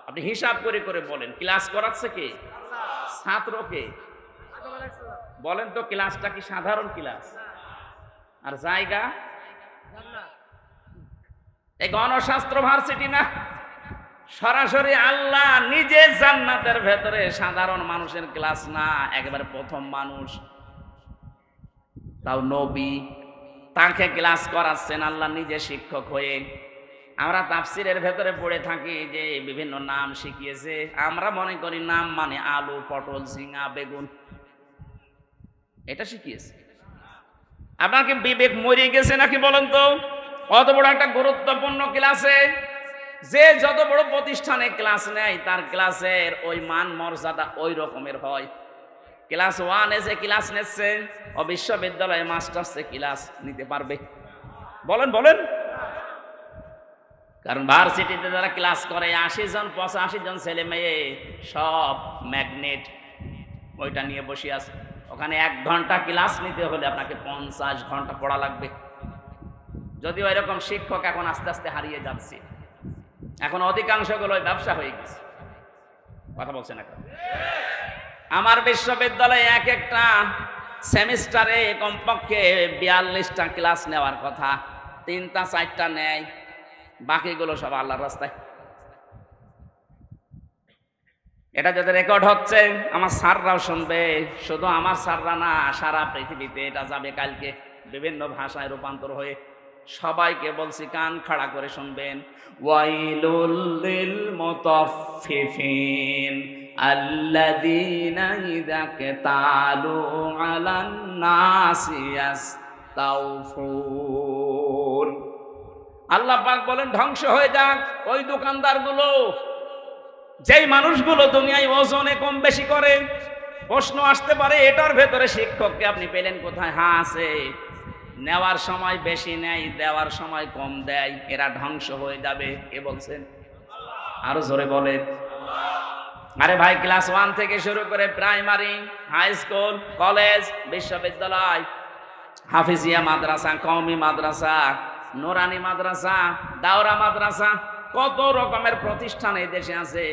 আপনি হিসাব করে করে বলেন, ক্লাস করাচ্ছে কে? ছাত্রকে বলেন তো, ক্লাসটা কি সাধারণ ক্লাস? আর জায়গা এই গণশাস্ত্র ভার্সিটি না, সরাসরি আল্লাহ নিজে জান্নাতের ভেতরে, সাধারণ মানুষের ক্লাস না, একেবারে প্রথম মানুষ, তাও নবী, তাকে ক্লাস করাচ্ছেন আল্লাহ নিজে শিক্ষক হয়ে। আমরা তাফসিরের ভেতরে পড়ে থাকি যে বিভিন্ন নাম শিখিয়েছে, আমরা মনে করি নাম মানে আলু, পটল, ঝিঙা, বেগুন, এটা শিখিয়েছে। আপনার কি বিবেক মরে গেছে নাকি বলেন তো? অত বড় একটা গুরুত্বপূর্ণ ক্লাসে যে যত বড় প্রতিষ্ঠানে ক্লাস নেয় তার ক্লাসের ওই মান মর্যাদা ওই রকমের হয়। ক্লাস 1 এসে ক্লাস নিচ্ছে, ও বিশ্ববিদ্যালয়ে মাস্টার্সে ক্লাস নিতে পারবে? বলেন বলেন। কারণ ভার্সিটিতে যারা ক্লাস করে 80 জন 85 জন ছেলে মেয়ে সব ম্যাগনেট ওইটা নিয়ে বসে আছে। ওখানে 1 ঘন্টা ক্লাস নিতে হলে আপনাকে 50 ঘন্টা পড়া লাগবে। যদিও এরকম শিক্ষক এখন আস্তে আস্তে হারিয়ে যাচ্ছে, এখন অধিকাংশগুলো ব্যবসা হয়ে গেছে। কথা বলছেন এখন? আমার বিশ্ববিদ্যালয়ে এক একটা সেমিস্টারে কমপক্ষে 42টা ক্লাস নেওয়ার কথা, 3টা 4টা নেয়, বাকিগুলো সব আল্লাহর রাস্তায়। এটা যাদের রেকর্ড হচ্ছে আমার স্যাররাও শুনবে, শুধু আমার স্যাররা না, সারা পৃথিবীতে এটা যাবে কালকে বিভিন্ন ভাষায় রূপান্তর হয়ে। সবাইকে বলছি কান খাড়া করে শুনবেন। ওয়াইলুল লিল মুতাফফিফিন আল্লাযীনা ইযা কাতালু আলান নাসি ইস্তাওফুন। আল্লাহ পাক বলেন ধ্বংস হয়ে যাক ওই দোকানদারগুলো, যেই মানুষগুলো দুনিয়ায় ওজনে কম বেশি করে। প্রশ্ন আসতে পারে এটার ভেতরে শিক্ষককে আপনি পেলেন কোথায়? হ্যাঁ আছে, নেওয়ার সময় বেশি নেয়, দেওয়ার সময় কম দেয়, এরা ধ্বংস হয়ে যাবে। কে বলছেন? আরো জোরে বলেন। আরে ভাই, ক্লাস 1 থেকে শুরু করে প্রাইমারি, হাই স্কুল, কলেজ, বিশ্ববিদ্যালয়, হাফিজিয়া মাদ্রাসা, কওমি মাদ্রাসা, নুরানি মাদ্রাসা, দাওরা মাদ্রাসা, কত রকমের প্রতিষ্ঠান এই দেশে আছে।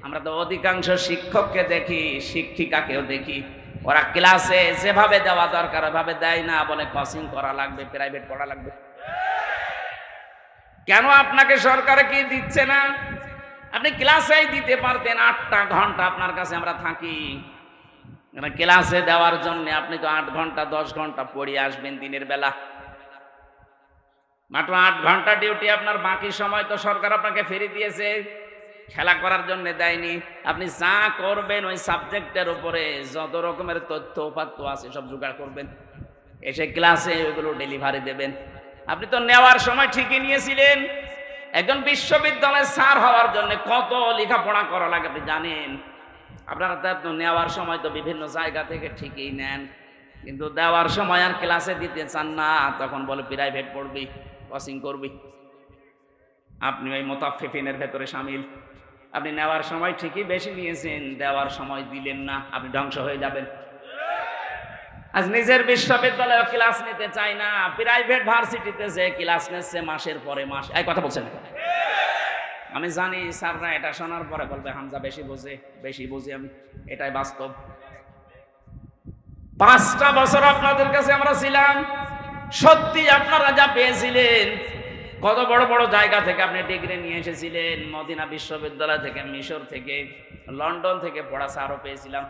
আমরা তো অধিকাংশ শিক্ষককে দেখি, শিক্ষিকাকেও দেখি, ওরা ক্লাসে যেভাবে দেওয়া দরকার ওইভাবে দেয় না, বলে কোচিং করা লাগবে, প্রাইভেট পড়া লাগবে। কেন আপনাকে সরকারে কি দিচ্ছে না? আপনি ক্লাসেই দিতে পারতেন। 8টা ঘন্টা আপনার কাছে আমরা থাকি, ক্লাসে দেওয়ার জন্য আপনি তো 8 ঘন্টা 10 ঘন্টা পড়ে আসবেন দিনের বেলা, মাত্র 8 ঘন্টা ডিউটি আপনার। বাকি সময় তো সরকার আপনাকে ফ্রি দিয়েছে, খেলা করার জন্য দেয়নি। আপনি যা করবেন ওই সাবজেক্টের উপরে যত রকমের তথ্য উপাত্ত আছে সব জোগাড় করবেন, এসে ক্লাসে ওইগুলো ডেলিভারি দেবেন। আপনি তো নেওয়ার সময় ঠিকই নিয়েছিলেন। একজন বিশ্ববিদ্যালয়ের স্যার হওয়ার জন্য কত লেখাপড়া করা লাগে আপনি জানেন। আপনারা তো নেওয়ার সময় তো বিভিন্ন জায়গা থেকে ঠিকই নেন, কিন্তু দেওয়ার সময় আর ক্লাসে দিতে চান না, তখন বলে প্রাইভেট পড়বি, কোচিং করবি। আপনি ওই মুতাফফিফিনের ভেতরে শামিল। আপনি নেওয়ার সময় ঠিকই বেশি নিয়েছেন, দেওয়ার সময় দিলেন না, আপনি ধ্বংস হয়ে যাবেন। আজ নিজের বিশ্ববিদ্যালয়ে ক্লাস নিতে চাই না, প্রাইভেট ভার্সিটিতে যে ক্লাস নিচ্ছে মাসের পরে মাস। এই কথা বলছেন না? আমি জানি স্যাররা এটা শোনার পরে বলবে হামজা বেশি বোঝে, বেশি বুঝি আমি, এটাই বাস্তব। 5টা বছর আপনাদের কাছে আমরা ছিলাম, সত্যি আপনারা যা পেয়েছিলেন, কত বড় বড় জায়গা থেকে আপনি ডিগ্রি নিয়ে এসেছিলেন, মদিনা বিশ্ববিদ্যালয় থেকে, মিশর থেকে, লন্ডন থেকে পড়া স্যারও পেয়েছিলাম।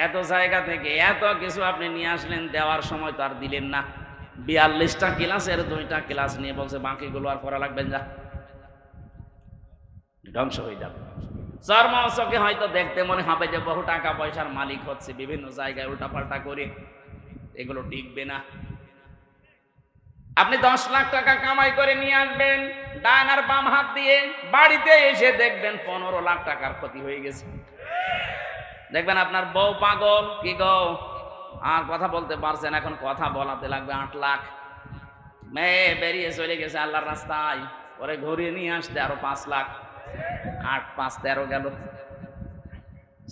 এত জায়গা থেকে এত কিছু আপনি নিয়ে আসলেন, দেওয়ার সময় তো আর দিলেন না। 42টা ক্লাসের 2টা ক্লাস নিয়ে বলছে বাকিগুলো আর করা লাগবে না, ধ্বংস হয়ে যাবে। চর্মচকে হয়তো দেখতে মনে হবে যে বহু টাকা পয়সার মালিক হচ্ছে, বিভিন্ন জায়গায় উল্টাপাল্টা করে, এগুলো টিকবে না। আপনি 10 লাখ টাকা কামাই করে নিয়ে আসবেন ডান আর বাম হাত দিয়ে, বাড়িতে এসে দেখবেন 15 লাখ টাকার ক্ষতি হয়ে গেছে। দেখবেন আপনার বউ পাগল, কি গো আর কথা বলতে পারছেন, এখন কথা বলাতে লাগবে 8 লাখ। মেয়ে বেরিয়ে চলে গেছে আল্লাহর রাস্তায়, পরে ঘুরিয়ে নিয়ে আসতে আরো 5 লাখ, 8 5 13 গেল।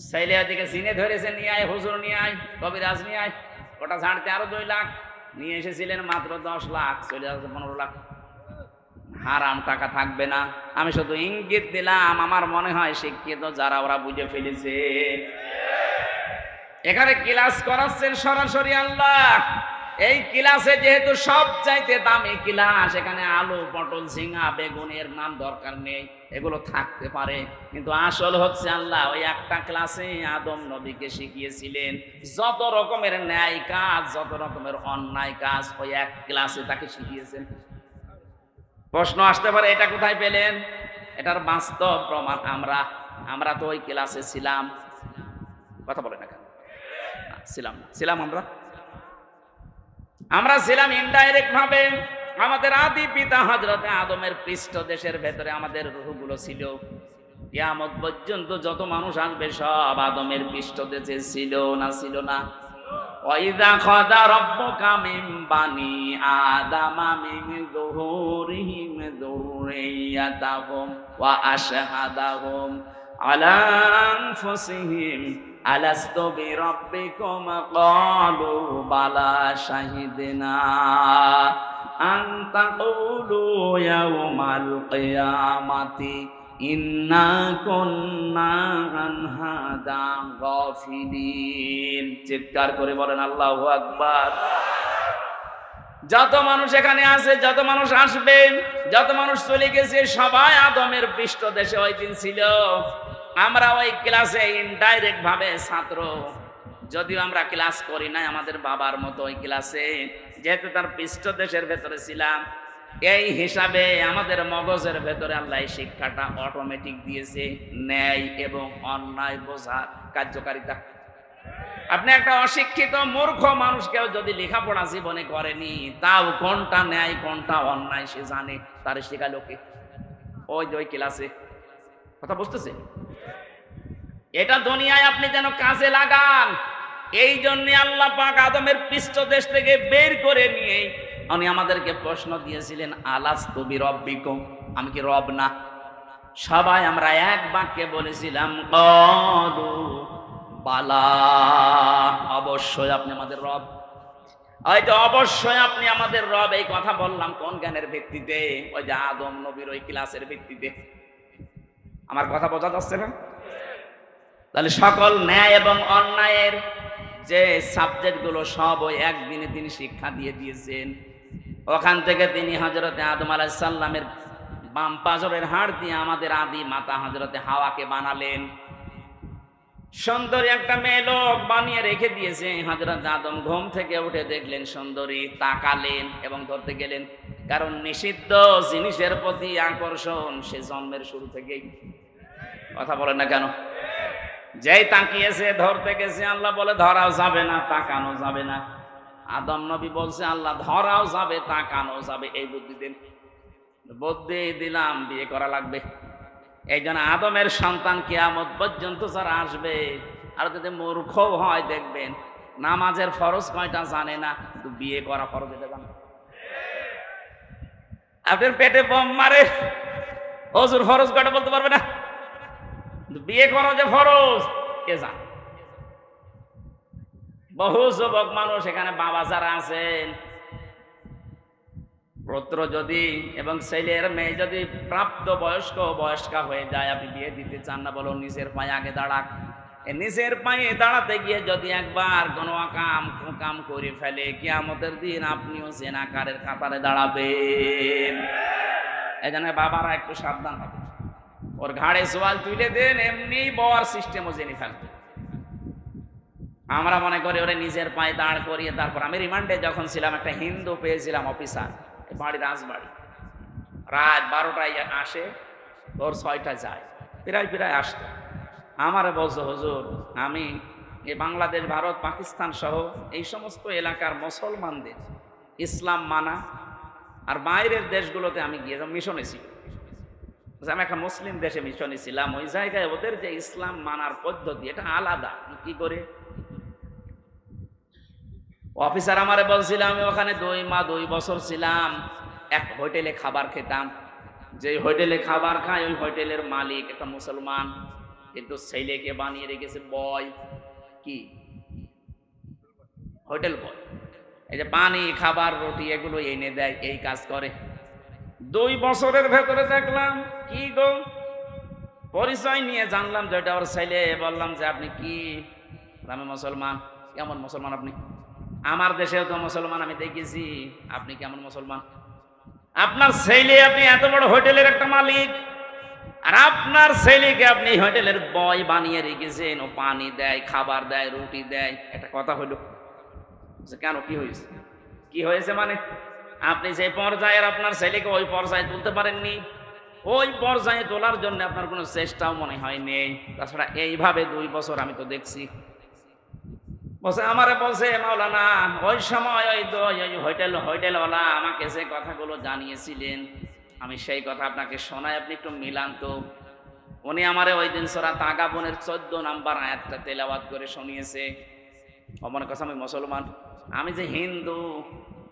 ছেলে ওদিকে সিনে ধরেছে, নিয়ে আয় হুজুর, নিয়ে আয় কবিরাজ, নিয়ে আয়, ওটা ছাড়তে আরো 2 লাখ। নিয়ে এসেছিলেন মাত্র 10 লাখ, চলে যাচ্ছে 15 লাখ। হারাম টাকা থাকবে না। আমি শুধু ইঙ্গিত দিলাম, আমার মনে হয় শিক্ষিত যারা ওরা বুঝে ফেলেছে। এখানে ক্লাস করাচ্ছেন সরাসরি আল্লাহ। এই ক্লাসে যেহেতু সব চাইতে দামি ক্লাস, এখানে আলু পটল ঝিঙা বেগুনের নাম দরকার নেই, এগুলো থাকতে পারে, কিন্তু আসল হচ্ছে আল্লাহ ওই একটা ক্লাসে আদম নবীকে শিখিয়েছিলেন যত রকমের ন্যায় কাজ, যত রকমের অন্যায় কাজ, ওই এক ক্লাসে তাকে শিখিয়েছেন। প্রশ্ন আসতে পারে এটা কোথায় পেলেন? এটার বাস্তব প্রমাণ আমরা তো ওই ক্লাসে ছিলাম। কথা বলে না কেন? ছিলাম আমরা ছিলাম ইনডাইরেক্ট ভাবে। আমাদের আদি পিতা হযরতে আদমের পৃষ্ঠদেশের ভেতরে আমাদের রূহগুলো ছিল। কিয়ামত পর্যন্ত যত মানুষ আসবে সব আদমের পৃষ্ঠদেশে ছিল না? ওয়াইযা খাযা রাব্বুকা মিন বানি আদামা মিন যুহুরিহিম যুররিয়াতাহুম ওয়া আশহাদাহুম আলা আনফুসিহিম আলাস্তু বিরাব্বিকুম ক্বালু বালা শাহিদনা আন তাকুলু ইয়াওমাল কিয়ামাতি ইন্না কুন্না আন হাদা গাফিলিন। চিৎকার করে বলেন আল্লাহু আকবার। যত মানুষ এখানে আছে, যত মানুষ আসবে, যত মানুষ চলে গেছে, সবাই আদমের পৃষ্ঠদেশে ওই দিন ছিল। আমরা ওই ক্লাসে ইনডাইরেক্ট ভাবে ছাত্র, যদিও আমরা ক্লাস করি নাই আমাদের বাবার মতো ওই ক্লাসে, যেহেতু তার পৃষ্ঠদেশের ভেতরে ছিলাম, এই হিসাবে আমাদের মগজের ভেতরে আল্লাহ শিক্ষাটা অটোমেটিক দিয়েছে, ন্যায় এবং অন্যায় বোঝার কার্যকারিতা। আপনি একটা অশিক্ষিত মূর্খ মানুষকেও যদি লেখাপড়া জীবনে করেনি, তাও কোনটা ন্যায় কোনটা অন্যায় সে জানে, তার শেখালো কে? ওই ক্লাসে। কথা বুঝতেছে? এটা দুনিয়ায় আপনি যেন কাজে লাগান। এই জন্য আল্লাহ পাক আদমের পৃষ্ঠদেশ থেকে বের করে নিয়ে উনি আমাদেরকে প্রশ্ন দিয়েছিলেন, আলাস্তু বিরাব্বিকুম, আমি কি রব না? সবাই আমরা এক বাক্যে বলেছিলাম, ক্বালু বালা, অবশ্যই আপনি আমাদের রব। হয়তো অবশ্যই আপনি আমাদের রব, এই কথা বললাম কোন জ্ঞানের ভিত্তিতে? ওই যে আদম নবীর ওই ক্লাসের ভিত্তিতে। আমার কথা বোঝা যাচ্ছে না? তাহলে সকল ন্যায় এবং অন্যায়ের যে সাবজেক্টগুলো সব ওই একদিনে তিনি শিক্ষা দিয়ে দিয়েছেন। ওখান থেকে তিনি হযরতে আদম আলাইহিস সালামের বাম পাজরের হাড় দিয়ে আমাদের আদি মাতা হযরতে হাওয়াকে বানালেন। সুন্দরী একটা মেয়ে লোক বানিয়ে রেখে দিয়েছে। হযরত আদম ঘুম থেকে উঠে দেখলেন সুন্দরী, তাকালেন এবং ধরতে গেলেন, কারণ নিষিদ্ধ জিনিসের প্রতি আকর্ষণ সে জন্মের শুরু থেকেই। কথা বলেন না কেন? যেই তাকিয়েছে, ধরতে গেছে, আল্লাহ বলে ধরাও যাবে না, তাকানো যাবে না। আদম নবী বলছে, আল্লাহ ধরাও যাবে, তাকানো যাবে, এই বুদ্ধি দিন। বুদ্ধি দিলাম, বিয়ে করা লাগবে। এই জন্য আদমের সন্তান কিয়ামত পর্যন্ত যারা আসবে, আর যদি মূর্খ হয় দেখবেন নামাজের ফরজ কয়টা জানে না, কিন্তু বিয়ে করা ফরজ এটা জানে। আপনার পেটে বোম মারে, হুজুর ফরজ কয়টা বলতে পারবে না, বিয়ে করা যে ফরজ কে জানে? বহু যুবক মানুষ এখানে বাবা যারা আছেন, পুত্র যদি এবং ছেলের মেয়ে যদি প্রাপ্ত বয়স্কা হয়ে যায়, আপনি বিয়ে দিতে চান না, বলো নিজের পায়ে আগে দাঁড়াক। নিজের পায়ে দাঁড়াতে গিয়ে যদি একবার কোনো কাম করে ফেলে, কিয়ামতের দিন আপনিও জেনাকারের কাতারে দাঁড়াবেন। এই জন্য বাবারা একটু সাবধান হবে। ওর ঘাড়ে সোয়াল তুলে দেন, এমনি বওয়ার সিস্টেমও জেনে ফেলবে। আমরা মনে করি ওরে নিজের পায়ে দাঁড় করিয়ে তারপর আমি রিমান্ডে যখন ছিলাম একটা হিন্দু পেয়েছিলাম অফিসার, বাড়ি রাজবাড়ি, রাত 12টায় আসে, ওর 6টায় যায়, প্রায় আসতো। আমারে বলছে হুজুর আমি এই বাংলাদেশ, ভারত, পাকিস্তান সহ এই সমস্ত এলাকার মুসলমানদের ইসলাম মানা আর বাইরের দেশগুলোতে আমি গিয়ে মিশনে ছিল, আমি একটা মুসলিম দেশে মিশনে ছিলাম, ওই জায়গায় ওদের যে ইসলাম মানার পদ্ধতি এটা আলাদা। কি করে? অফিসার আমারে বলছিল, আমি ওখানে 2 বছর ছিলাম, এক হোটেলে খাবার খেতাম, যে হোটেলে খাবার খায় ওই হোটেলের মালিক একটা মুসলমান, কিন্তু ছেলেকে বানিয়ে রেখেছে বয়, কি হোটেল বয়, এই যে পানি খাবার রুটি এগুলো এনে দেয়, এই কাজ করে। 2 বছরের ভেতরে দেখলাম কি গো, পরিচয় নিয়ে জানলাম যে এটা ওর ছেলে। বললাম যে আপনি কি? আমি মুসলমান। কেমন মুসলমান আপনি? আমার দেশেও তো মুসলমান আমি দেখেছি, আপনি কেমন মুসলমান? আপনার ছেলে, আপনি এত বড় হোটেলের একটা মালিক, আর আপনার ছেলেকে আপনি হোটেলের বয় বানিয়ে রেখেছেন, ও পানি দেয়, খাবার দেয়, রুটি দেয়, একটা কথা হলো। কেন, কি হয়েছে? কি হয়েছে মানে আপনি যে পর্যায়ের আপনার ছেলেকে ওই পর্যায়ে তুলতে পারেননি, ওই পর্যায়ে তোলার জন্য আপনার কোনো চেষ্টাও মনে হয় নেই। তাছাড়া এইভাবে 2 বছর আমি তো দেখছি। বলছে আমারে বলছে মাওলানা ওই সময় ওই হোটেলওয়ালা আমাকে যে কথাগুলো জানিয়েছিলেন আমি সেই কথা আপনাকে শোনাই, আপনি একটু মিলান তো। উনি আমারে ওই দিন সূরা তাগাবুনের 14 নম্বর আয়াতটা তেলাওয়াত করে শুনিয়েছে। আমার কাছে আমি মুসলমান, আমি যে হিন্দু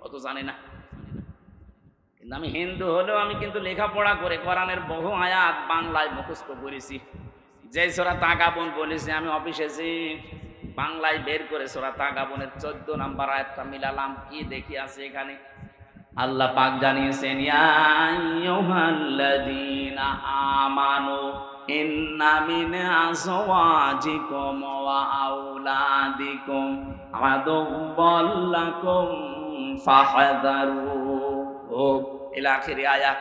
অত জানি না, কিন্তু আমি হিন্দু হলেও আমি কিন্তু লেখাপড়া করে কোরআনের বহু আয়াত বাংলায় মুখস্থ করেছি। যে সূরা তাগাবুন বলেছে আমি অফিসে যে বাংলায় বের করে সূরা তাগাবুনের 14 নম্বর আয়াতটা মিলালাম, কি দেখি আছে এখানে। আল্লাহ পাক জানিয়েছেন ইয়া আইয়ুহাল্লাযীনা আমানু ইন্না মিন আযওয়াজিকুম ওয়া আওলাদিকুম আদুওয়াল লাকুম ফাহযারু ইলা আখির আয়াত।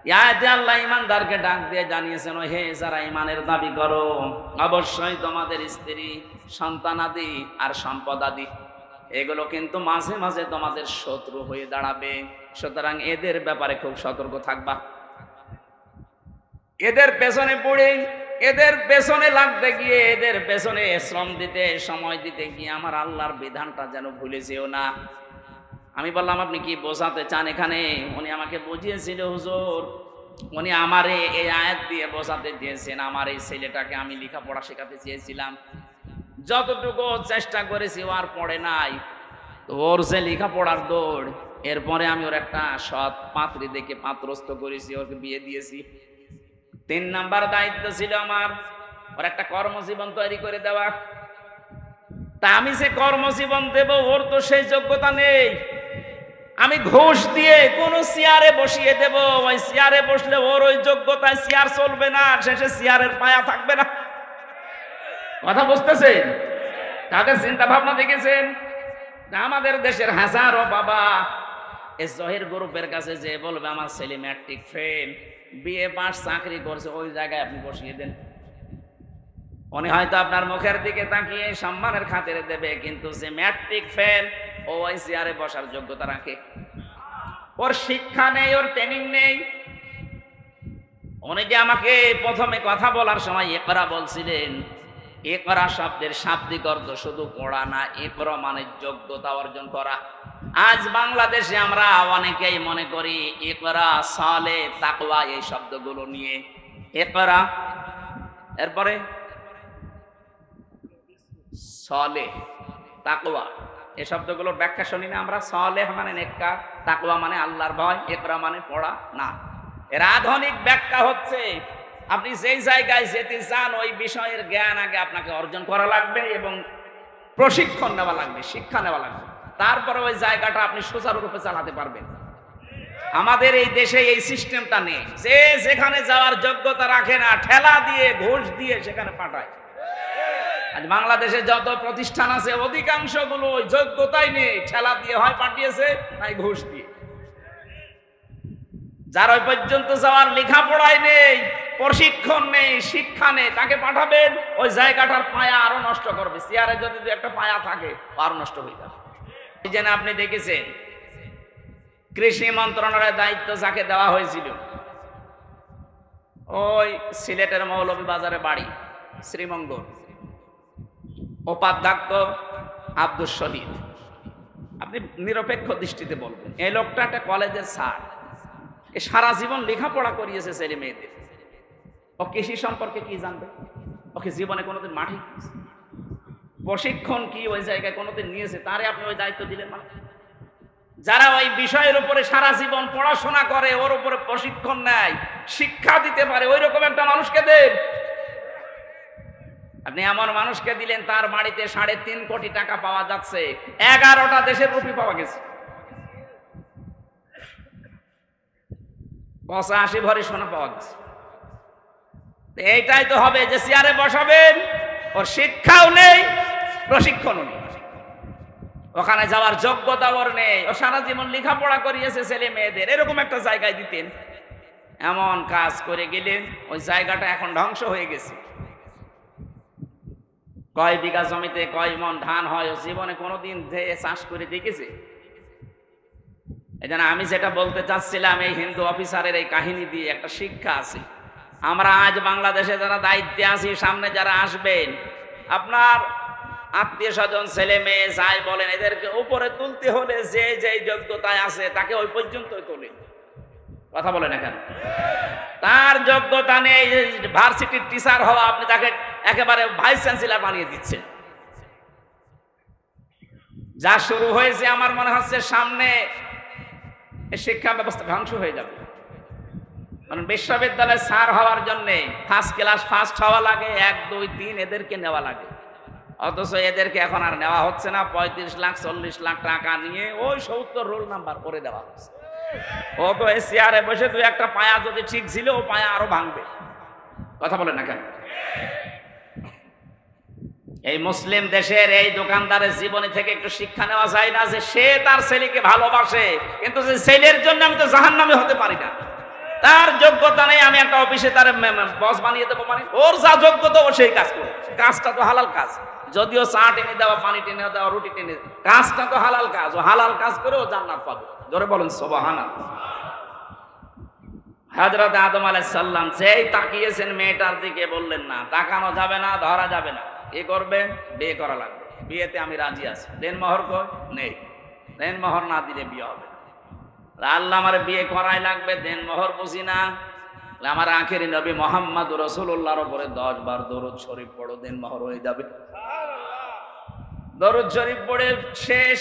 ইয়াতে আল্লাহ ঈমানদারকে ডাক দিয়ে জানিয়েছেন, ও হে যারা ঈমানের দাবি করো, অবশ্যই তোমাদের স্ত্রী, সন্তানাদি আর সম্পদাদি এগুলো কিন্তু মাঝে মাঝে তোমাদের শত্রু হয়ে দাঁড়াবে, সুতরাং এদের ব্যাপারে খুব সতর্ক থাকবা। এদের পেছনে পড়ে, এদের পেছনে লাগতে গিয়ে, এদের পেছনে শ্রম দিতে, সময় দিতে গিয়ে আমার আল্লাহর বিধানটা যেন ভুলে যেও না। আমি বললাম আপনি কি বোঝাতে চান এখানে? উনি আমাকে বুঝিয়েছিল হুজুর, উনি আমারে এই আয়াত দিয়ে বোঝাতে দিয়েছেন। আমার এই ছেলেটাকে আমি লেখাপড়া শেখাতে চেয়েছিলাম, যতটুকু চেষ্টা করেছি ও আর পড়ে নাই, তো ওর যে লেখাপড়ার দৌড়, এরপরে আমি ওর একটা সৎ পাত্রী দেখে পাত্রস্থ করেছি, ওকে বিয়ে দিয়েছি। 3 নাম্বার দায়িত্ব ছিল আমার ওর একটা কর্মজীবন তৈরি করে দেওয়া। তা আমি যে কর্মজীবন দেব, ওর তো সেই যোগ্যতা নেই। আমি ঘুষ দিয়ে কোন চেয়ারে বসিয়ে দেব, ওই চেয়ারে বসলে ওর ওই যোগ্যতায় চেয়ার চলবে না, শেষে চেয়ারের পায়া থাকবে না। কথা বুঝতেছেন? তাদের চিন্তা ভাবনা দেখেছেন? আমাদের দেশের হাজারো বাবা এই জহির গ্রুপের কাছে যে বলবে আমার ছেলে ম্যাট্রিক ফেল, বিএ পাস, চাকরি করছে, ওই জায়গায় আপনি বসিয়ে দেন। উনি হয়তো আপনার মুখের দিকে তাকিয়ে সম্মানের খাতিরে দেবে, কিন্তু যে ম্যাট্রিক ফেল ও ওই চেয়ারে বসার যোগ্যতা রাখে। ওর শিক্ষা নেই, ওর ট্রেনিং নেই। উনি যে আমাকে প্রথমে কথা বলার সময় ইকরা বলছিলেন, ইকরা শব্দের শাব্দিক অর্থ শুধু পড়া না, ইকরা মানে যোগ্যতা অর্জন করা। আজ বাংলাদেশে আমরা অনেকেই মনে করি ইকরা, সালেহ, তাকওয়া এই শব্দগুলো নিয়ে। ইকরা, এরপরে সালেহ, তাকওয়া, এই শব্দগুলোর ব্যাখ্যা শুনি না আমরা। সালেহ মানে নেককার, তাকওয়া মানে আল্লাহর ভয়, ইকরা মানে পড়া না। এর আধুনিক ব্যাখ্যা হচ্ছে আপনি যেই জায়গায় যেতে চান ওই বিষয়ের জ্ঞান আগে আপনাকে অর্জন করা লাগবে এবং প্রশিক্ষণ নেওয়া লাগবে, শিক্ষা নেওয়া লাগবে, তারপরে ওই জায়গাটা আপনি সুচারুরূপে চালাতে পারবেন। আমাদের এই দেশে এই সিস্টেমটা নেই, যে যেখানে যাওয়ার যোগ্যতা রাখে না, ঠেলা দিয়ে ঘুষ দিয়ে সেখানে পাঠায়। আজ বাংলাদেশে যত প্রতিষ্ঠান আছে অধিকাংশগুলো ওই যোগ্যতাই নেই, ঠেলা দিয়ে হয় পাঠিয়েছে, নাই ঘুষ দিয়ে। যার ওই পর্যন্ত যাওয়ার লেখাপড়াই নেই, প্রশিক্ষণ নেই, শিক্ষা নেই, তাকে পাঠাবেন ওই জায়গাটার পায়া আরো নষ্ট করবে। চেয়ারে যদি একটা পায়া থাকে আরো নষ্ট হয়ে যাবে। এই জন্য আপনি দেখেছেন কৃষি মন্ত্রণালয়ের দায়িত্ব যাকে দেওয়া হয়েছিল, ওই সিলেটের মৌলভীবাজারে বাড়ি, শ্রীমঙ্গল, উপাধ্যক্ষ আব্দুল শহীদ। আপনি নিরপেক্ষ দৃষ্টিতে বলবেন, এই লোকটা একটা কলেজের স্যার, এ সারা জীবন লেখাপড়া করিয়েছে ছেলে মেয়েদের, ও কৃষি সম্পর্কে কি জানবে? ওকে জীবনে কোনোদিন মাঠে প্রশিক্ষণ কি ওই জায়গায় কোনোদিন নিয়েছে? তারে আপনি ওই দায়িত্ব দিলেন? মানে যারা ওই বিষয়ের উপরে সারা জীবন পড়াশোনা করে, ওর উপরে প্রশিক্ষণ নেয়, শিক্ষা দিতে পারে, ওই রকম একটা মানুষকে দেন। আপনি এমন মানুষকে দিলেন তার বাড়িতে 3.5 কোটি টাকা পাওয়া যাচ্ছে, 11টা দেশের রুপি পাওয়া গেছে, 85 ভরি সোনা পাওয়া গেছে। এইটাই তো হবে যে চেয়ারে বসাবেন, ওর শিক্ষাও নেই, প্রশিক্ষণও নেই, ওখানে যাওয়ার যোগ্যতা ওর নেই, ও সারা জীবন লেখাপড়া করিয়েছে ছেলে মেয়েদের, এরকম একটা জায়গায় দিতেন। এমন কাজ করে গেলেন, ওই জায়গাটা এখন ধ্বংস হয়ে গেছে। কয় বিঘা জমিতে কয় মন ধান হয় ও জীবনে কোনোদিন যে চাষ করে দেখেছে? এই জন্য আমি যেটা বলতে চাচ্ছিলাম, এই হিন্দু অফিসারের এই কাহিনী দিয়ে একটা শিক্ষা আছে। আমরা আজ বাংলাদেশে যারা দায়িত্বে আছি, সামনে যারা আসবেন, আপনার আত্মীয় স্বজন ছেলে মেয়ে যাই বলেন, এদেরকে উপরে তুলতে হলে যে যে যোগ্যতায় আছে তাকে ওই পর্যন্তই তোলেন। কথা বলেন এখানে, তার যোগ্যতা নেই ভার্সিটির টিচার হওয়া, আপনি তাকে একেবারে ভাইস চ্যান্সেলর বানিয়ে দিচ্ছেন। যা শুরু হয়েছে আমার মনে হচ্ছে সামনে শিক্ষা ব্যবস্থা ধ্বংস হয়ে যাবে। কারণ বিশ্ববিদ্যালয়ে স্যার হওয়ার জন্য ফার্স্ট ক্লাস ফার্স্ট হওয়া লাগে, 1, 2, 3 এদেরকে নেওয়া লাগে, অথচ এদেরকে এখন আর নেওয়া হচ্ছে না। 35 লাখ 40 লাখ টাকা নিয়ে ওই 70 রোল নাম্বার করে দেওয়া হচ্ছে। ও তো এই চেয়ারে বসে 2-1টা পায়া যদি ঠিক ছিল, ও পায়া আরো ভাঙবে। কথা বলেন না কেন? এই মুসলিম দেশের এই দোকানদারের জীবনী থেকে একটু শিক্ষা নেওয়া যায় না, যে সে তার ছেলেকে ভালোবাসে, কিন্তু যে ছেলের জন্য আমি তো জাহান্নামে হতে পারি না, তার যোগ্যতা নেই, আমি একটা অফিসে তার বস বানিয়ে দেবো? মানে ওর যা যোগ্যতা ও সেই কাজ করে। কাজটা তো হালাল কাজ, যদিও চা টেনে দেওয়া, পানি টেনে দেওয়া, রুটি টেনে, কাজটা তো হালাল কাজ, ও হালাল কাজ করে ও জান্নাত পাবে। জোরে বলেন সুবহানাল্লাহ। হযরত আদম আলাইহিস সালাম যেই তাকিয়েছেন মেয়েটার দিকে, বললেন না, তাকানো যাবে না, ধরা যাবে না, কি করবেন? বিয়ে করা লাগবে, বিয়েতে আমি রাজি আছি। দেন মোহর কই? নেই। দেন মোহর না দিলে বিয়ে হবে না। আল্লাহ আমার বিয়ে করাই লাগবে, দেন মোহর বুঝি না, আমার আখেরি নবী মুহাম্মদ রাসূলুল্লাহর উপরে 10 বার দরুদ শরীফ পড়ো, দেন মোহর হয়ে যাবে। দরুদ শরীফ পড়ে শেষ,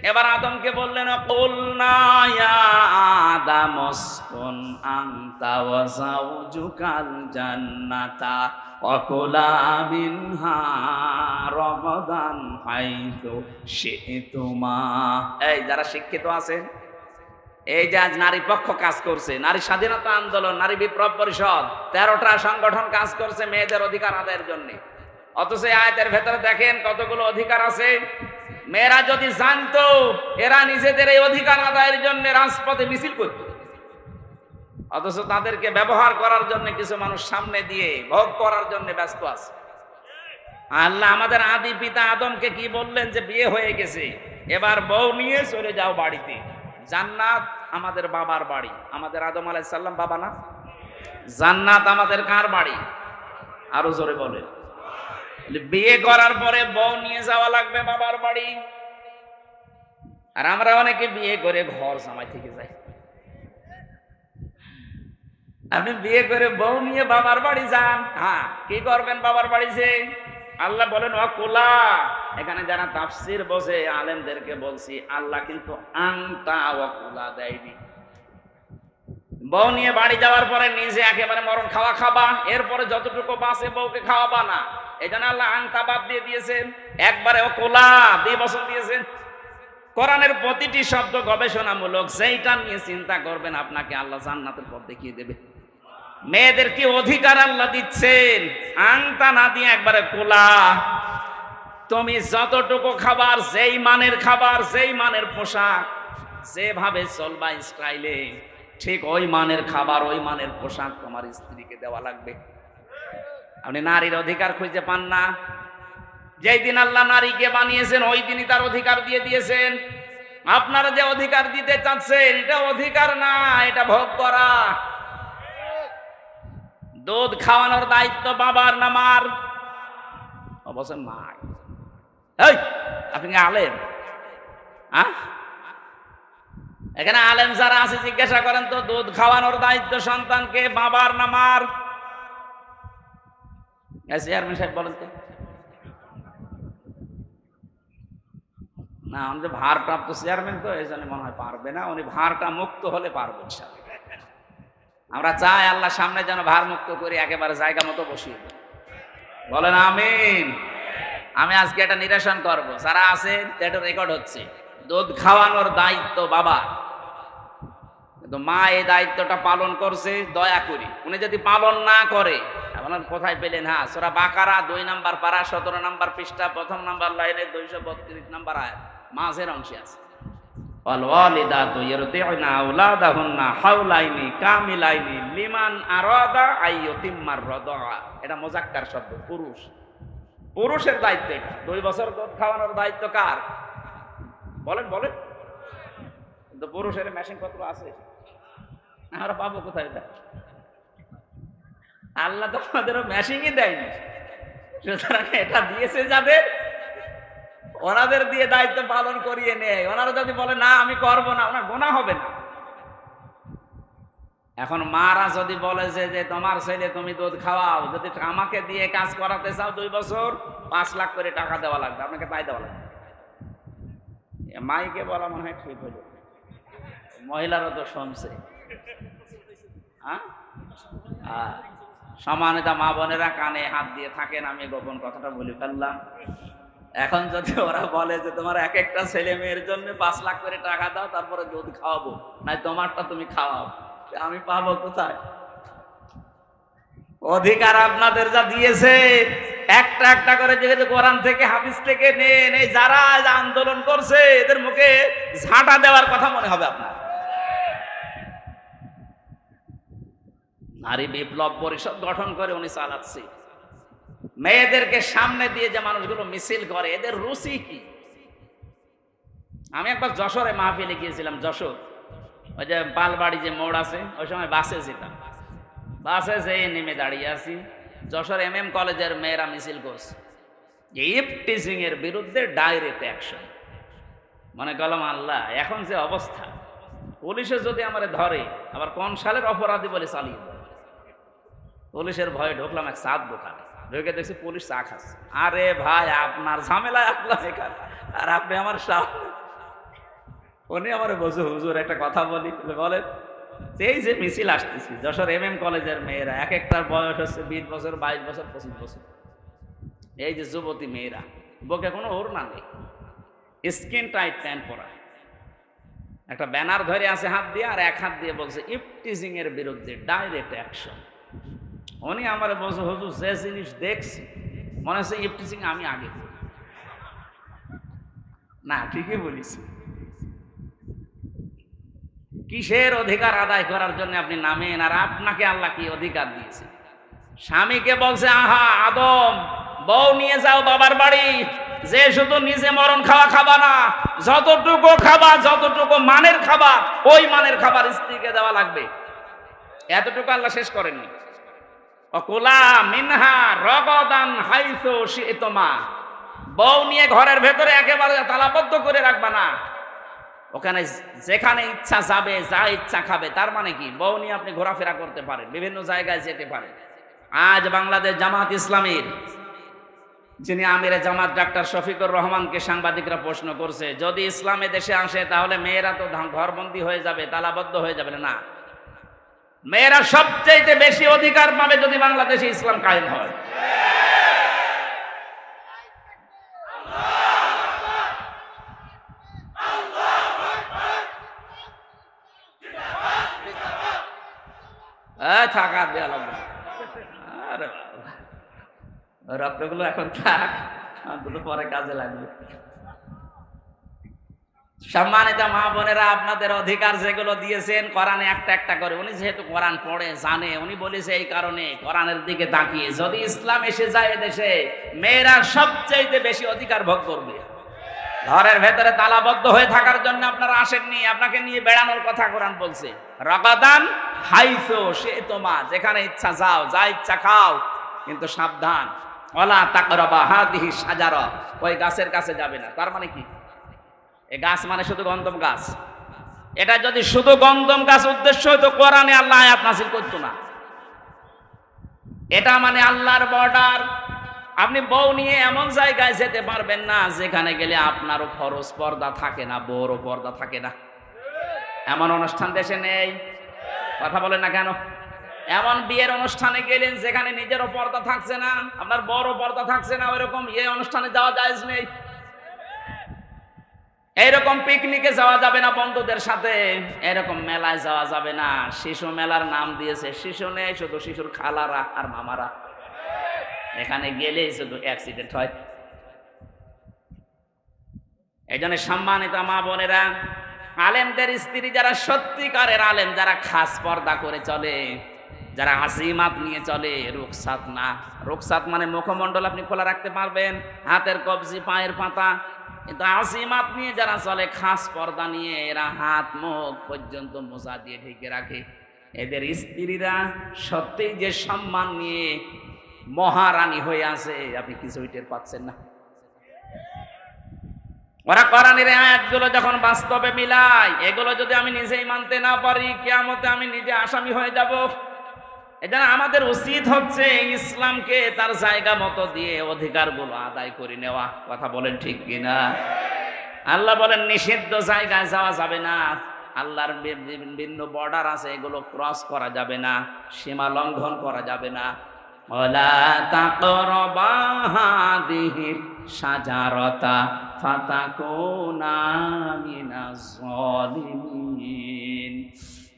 এবার আদমকে বললেন, কুলনা ইয়া আদম উসকুন আনতা ওয়া যাওজুকাল জান্নাতা ওয়া কুলা মিনহা রাগাদান হাইতু শি'তুমা। এই যারা শিক্ষিত আছেন, এই যে আজ নারী পক্ষ কাজ করছে, নারী স্বাধীনতা আন্দোলন, নারী বিপ্লব পরিষদ, 13টা সংগঠন কাজ করছে মেয়েদের অধিকার আদায়ের জন্য, অথচ এই আয়াতের ভেতরে দেখেন কতগুলো অধিকার আছে। মেয়েরা যদি জানতো, এরা নিজেদের এই অধিকার আদায়ের জন্য রাজপথে মিছিল করত, অথচ তাদেরকে ব্যবহার করার জন্য কিছু মানুষ সামনে দিয়ে ভোগ করার জন্য ব্যস্ত আছে। আল্লাহ আমাদের আদি পিতা আদমকে কি বললেন? যে বিয়ে হয়ে গেছে, এবার বউ নিয়ে চলে যাও বাড়িতে। জান্নাত আমাদের বাবার বাড়ি, আমাদের আদম আলাইহিস সালাম বাবা না? জান্নাত আমাদের কার বাড়ি? আরো জোরে বলেন। বিয়ে করার পরে বউ নিয়ে যাওয়া লাগবে বাবার বাড়ি। আর আমরা অনেকে বিয়ে করে ঘর জামাই থেকে যাই। আপনি বিয়ে করে বউ নিয়ে বাবার বাড়ি যান, হ্যাঁ, কি করবেন বাবার বাড়ি যে? আল্লাহ বলেন ওয়াকুলা। এখানে যারা তাফসীর বোঝে আলেমদেরকে বলছি, আল্লাহ কিন্তু আনতা ওয়াকুলা দেয়নি। বউ নিয়ে বাড়ি যাওয়ার পরে নিজে একেবারে মরণ খাওয়া খাবা, এরপরে যতটুকু বাঁচে বউকে খাওয়াবা না। এই জন্য আল্লাহ আনতা বাদ দিয়ে দিয়েছেন, একবারে ওয়াকুলা 2 বছর দিয়েছেন। কোরআনের প্রতিটি শব্দ গবেষণামূলক, যেইটা নিয়ে চিন্তা করবেন আপনাকে আল্লাহ জান্নাতের পথ দেখিয়ে দেবে। মেয়েদের কি অধিকার আল্লাহ দিচ্ছেন? আনতা না দিয়ে একবারে কোলা। তুমি যতটুকু খাবার, যেই মানের খাবার, যেই মানের পোশাক, যেভাবে চলবা স্টাইলে, ঠিক ওই মানের খাবার, ওই মানের পোশাক তোমার স্ত্রীকে দেওয়া লাগবে। আপনি নারীর অধিকার খুঁজে পান না। যেই দিন আল্লাহ নারীকে বানিয়েছেন ওই দিনই তার অধিকার দিয়ে দিয়েছেন। আপনারা যে অধিকার দিতে চাচ্ছেন এটা অধিকার না, এটা ভোগ করা। দুধ খাওয়ানোর দায়িত্ব বাবার না মার? অবশ্যই মা। এই আপনি আলেম? এখানে আলেম যারা আছে জিজ্ঞাসা করেন তো, দুধ খাওয়ানোর দায়িত্ব সন্তানকে বাবার না মার? চেয়ারম্যান সাহেব বলেন তো। না, উনি ভারপ্রাপ্ত চেয়ারম্যান তো এই জন্য মনে হয় পারবে না। উনি ভারটা মুক্ত হলে পারবেন। আমরা চাই আল্লাহ সামনে যেন ভার মুক্ত করে একেবারে জায়গা মতো বসিয়ে দেন। বলেন আমিন। আমি আজকে এটা নিরসন করব, যারা আছে এটা রেকর্ড হচ্ছে। দুধ খাওয়ানোর দায়িত্ব বাবা, কিন্তু মা এই দায়িত্বটা পালন করছে। দয়া করি উনি যদি পালন না করে, আপনার কোথায় পেলেন? হ্যাঁ, সূরা বাকারা 2 নম্বর পারা 17 নম্বর পৃষ্ঠা 1ম নম্বর লাইনে 232 নম্বর আয়াত মাঝের অংশে আছে, ওয়াল ওয়ালিদাতু ইরদি'না আওলাদাহুন্না হাওলাইনি কামিলাইনি লিমান আরাদা আইয়ুতিম্মার রাদা। এটা মুযাক্কার শব্দ, পুরুষ। পুরুষের দায়িত্ব এটা। 2 বছর দুধ খাওয়ানোর দায়িত্ব কার? বলেন বলেন। কিন্তু পুরুষের মেশিন পত্র আছে, আমরা পাবো কোথায় এটা? আল্লাহ তো আমাদেরও মেশিনই দেয়নি। সুতরাং এটা দিয়েছে যাদের, ওনাদের দিয়ে দায়িত্ব পালন করিয়ে নেয়। ওনারা যদি বলে না আমি করবো না, ওনার গুনাহ হবে না। এখন মারা যদি বলে যে তোমার ছেলে তুমি দুধ খাওয়াও, যদি আমাকে দিয়ে কাজ করাতে চাও 2 বছর 5 লাখ করে টাকা দেওয়া লাগবে, আপনাকে তাই দেওয়া লাগবে। মাইকে বলা মনে হয় ঠিক হলো, মহিলারা তো শুনছে। সম্মানিত মা বোনেরা কানে হাত দিয়ে থাকেন, আমি গোপন কথাটা বলে ফেললাম। এখন যদি ওরা বলে যে তোমার এক একটা ছেলে মেয়ের জন্য 5 লাখ করে টাকা দাও, তারপরে দুধ খাওয়াবো, নাই তোমারটা তুমি খাওয়াও, আমি পাবো কোথায়? অধিকার আপনাদের যা দিয়েছে একটা একটা করে যেহেতু কোরআন থেকে হাদিস থেকে নেন, এই যারা আন্দোলন করছে এদের মুখে ঝাঁটা দেওয়ার কথা মনে হবে আপনার। নারী বিপ্লব পরিষদ গঠন করে উনি চালাচ্ছে। মেয়েদেরকে সামনে দিয়ে যে মানুষগুলো মিছিল করে, এদের রুচি কি? আমি একবার যশোরে মাহফিলে গিয়েছিলাম। যশোর ওই যে পালবাড়ি যে মোড় আছে, ওই সময় বাসে যেতাম। বাসে যেয়ে নেমে দাঁড়িয়ে আছি, যশোর MM কলেজের মেয়েরা মিছিল করছে যে ইফটিজিং এর বিরুদ্ধে ডাইরেক্ট অ্যাকশন। মনে করলাম আল্লাহ, এখন যে অবস্থা, পুলিশে যদি আমার ধরে আবার কোন সালের অপরাধী বলে চালিয়ে দেয়। পুলিশের ভয়ে ঢুকলাম এক চাঁদ দোকানে, ঢুকে দেখছি পুলিশ চা খাচ্ছে। আরে ভাই, আপনার ঝামেলায় আপনার এখানে, আর আপনি আমার সামনে। উনি আমার বসে, হুজুর একটা কথা বলি। বলেন, এই যে মিছিল আসতেছি, যশোর MM কলেজের মেয়েরা, এক একটার বয়স হচ্ছে 20 বছর 22 বছর 25 বছর। এই যে যুবতী মেয়েরা, বুকে কোনো ওড়না নেই, স্কিন টাইট প্যান্ট পরা, একটা ব্যানার ধরে আছে হাত দিয়ে, আর এক হাত দিয়ে বলছে ইফটিজিং এর বিরুদ্ধে ডাইরেক্ট অ্যাকশন। উনি আমার বলছে, হুজুর যে জিনিস দেখছি মনে হচ্ছে ইফটিজিং আমি আগে করি। না, ঠিকই বলিস। কিসের অধিকার আদায় করার জন্য আপনি নামেন? আর আপনাকে আল্লাহ কি অধিকার দিয়েছে? স্বামীকে বলছে, আহা আদম, বউ নিয়ে যাও বাবার বাড়ি, যে শুধু নিজে মরণ খাওয়া খাবা না, যতটুকু খাবা, যতটুকু মানের খাবার, ওই মানের খাবার স্ত্রীকে দেওয়া লাগবে। এতটুকু আল্লাহ শেষ করেননি। অকুলা মিনহা রগদান হাইসু শি'তুমা, বউ নিয়ে ঘরের ভেতরে একেবারে তালাবদ্ধ করে রাখবা না, ওখানে যেখানে ইচ্ছা যাবে, যা ইচ্ছা খাবে। তার মানে কি, বউ নিয়ে আপনি ঘোরাফেরা করতে পারেন, বিভিন্ন জায়গায় যেতে পারেন। আজ বাংলাদেশ জামাত ইসলামীর যিনি আমিরে জামাত ডাক্তার শফিকুর রহমানকে সাংবাদিকরা প্রশ্ন করছে, যদি ইসলামে দেশে আসে তাহলে মেয়েরা তো ঘরবন্দি হয়ে যাবে, তালাবদ্ধ হয়ে যাবে। না, মেয়েরা সবচেয়ে বেশি অধিকার পাবে যদি বাংলাদেশে ইসলাম কায়েম হয়। থাকা দেওয়া লাগবে। আরে রক্তগুলো এখন থাক, অন্তত পরে কাজে লাগবে। সম্মানিত মা বোনেরা, আপনাদের অধিকার যেগুলো দিয়েছেন কোরআনে একটা একটা করে, উনি যেহেতু কোরআন পড়ে জানে, উনি বলেছে এই কারণে কোরআনের দিকে তাকিয়ে যদি ইসলাম এসে যায় দেশে, মেয়েরা সবচেয়ে বেশি অধিকার ভোগ করবে। ঘরের ভেতরে তালাবদ্ধ হয়ে থাকার জন্য আপনারা আসেননি, আপনাকে নিয়ে বেড়ানোর কথা কোরআন বলছে। রাগাদান হাইসো সে তোমা, যেখানে ইচ্ছা যাও, যা ইচ্ছা খাও, কিন্তু সাবধান, ওয়ালা তাকরাবা হাদিহি শাজারা, ওই গাছের কাছে যাবে না। তার মানে কি? এই গাছ মানে শুধু গন্ধম গাছ। এটা যদি শুধু গন্ধম গাছ উদ্দেশ্য হতো, কোরআনে আল্লাহ আয়াত নাযিল করতো না। এটা মানে আল্লাহর বর্ডার। আপনি বউ নিয়ে এমন জায়গায় যেতে পারবেন না যেখানে গেলে আপনারও ফরজ পর্দা থাকে না, বউরও পর্দা থাকে না। এমন অনুষ্ঠান দেশে নেই। কথা বলেন না কেন? এমন বিয়ের অনুষ্ঠানে গেলেন যেখানে নিজেরও পর্দা থাকছে না, আপনার বড় পর্দা থাকছে না, ওইরকম অনুষ্ঠানে যাওয়া জায়েজ নেই। এইরকম পিকনিকে যাওয়া যাবে না বন্ধুদের সাথে, এরকম মেলায় যাওয়া যাবে না। শিশু মেলার নাম দিয়েছে, শিশু নেই, শুধু শিশুর খালারা আর মামারা। এখানে গেলেই শুধু অ্যাক্সিডেন্ট হয়। এই জন্য সম্মানিত মা বোনেরা, আলেমদের স্ত্রী যারা সত্যিকারের আলেম, যারা খাস পর্দা করে চলে, যারা আসিমাত নিয়ে চলে, রুকসাত না। রুকসাত মানে মুখমণ্ডল আপনি খোলা রাখতে পারবেন, হাতের কবজি, পায়ের পাতা, কিন্তু আসিমাত নিয়ে যারা চলে, খাস পর্দা নিয়ে, এরা হাত মুখ পর্যন্ত মোজা দিয়ে ঢেকে রাখে। এদের স্ত্রীরা সত্যিই যে সম্মান নিয়ে মহারানী হয়ে আছে, আপনি কিছু টের পাচ্ছেন না। ওরা কোরআনের আয়াতগুলো যখন বাস্তবে মিলায়, এগুলো যদি আমি নিজেই মানতে না পারি, কিয়ামতে আমি নিজে আসামি হয়ে যাব। এজন্য আমাদের উচিত হচ্ছে ইসলামকে তার জায়গা মতো দিয়ে অধিকারগুলো আদায় করে নেওয়া। কথা বলেন ঠিক কিনা? আল্লাহ বলেন নিষিদ্ধ জায়গায় যাওয়া যাবে না। আল্লাহর বিভিন্ন বর্ডার আছে, এগুলো ক্রস করা যাবে না, সীমা লঙ্ঘন করা যাবে না। ওয়ালা তাকরাবা হাদিহি শাজারাতা ফাতাকুনা মিনাজ জালিমিন।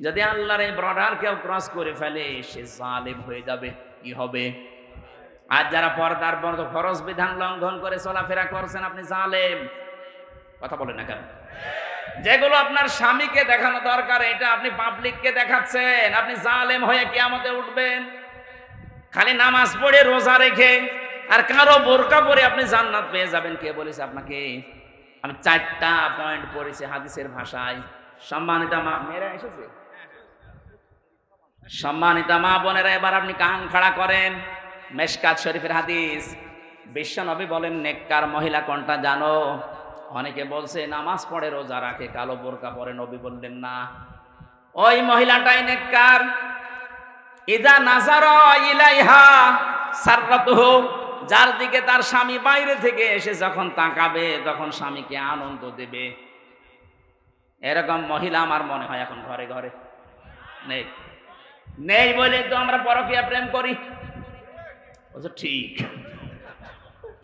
যদি আল্লাহর এই বর্ডার কেউ ক্রস করে ফেলে, সে জালেম হয়ে যাবে। কি হবে? আর যারা পর্দার ফরজ বিধান লঙ্ঘন করে চলাফেরা করছেন, আপনি জালেম। কথা বলেন না কেন? যেগুলো আপনার স্বামীকে দেখানো দরকার, এটা আপনি পাবলিককে দেখাচ্ছেন, আপনি জালেম হয়ে কিয়ামতে উঠবেন। খালি নামাজ পড়ে রোজা রেখে আর কারো বোরকা পরে আপনি জান্নাত পেয়ে যাবেন। কে বলেছে আপনাকে? আমি 4টা পয়েন্ট পড়েছি হাদিসের ভাষায়। সম্মানিতা মা মেয়েরা এসেছে, সম্মানিতা মা বোনেরা, এবার আপনি কান খাড়া করেন। মেশকাত শরীফের হাদিস, বিশ্ব নবী বলেন নেককার মহিলা কোনটা জানো? অনেকে বলছে নামাজ পড়ে রোজা রাখে, কালো বোরকা পরে। নবী বললেন না, ওই মহিলাটাই নেককার। ইদা নাজারা ইলাইহা সাররাতুহু, যার দিকে তার স্বামী বাইরে থেকে এসে যখন তাকাবে, তখন স্বামীকে আনন্দ দেবে। এরকম মহিলা আমার মনে হয় এখন ঘরে ঘরে নেই। নেই বলে তো আমরা পরকীয়া প্রেম করি। ঠিক,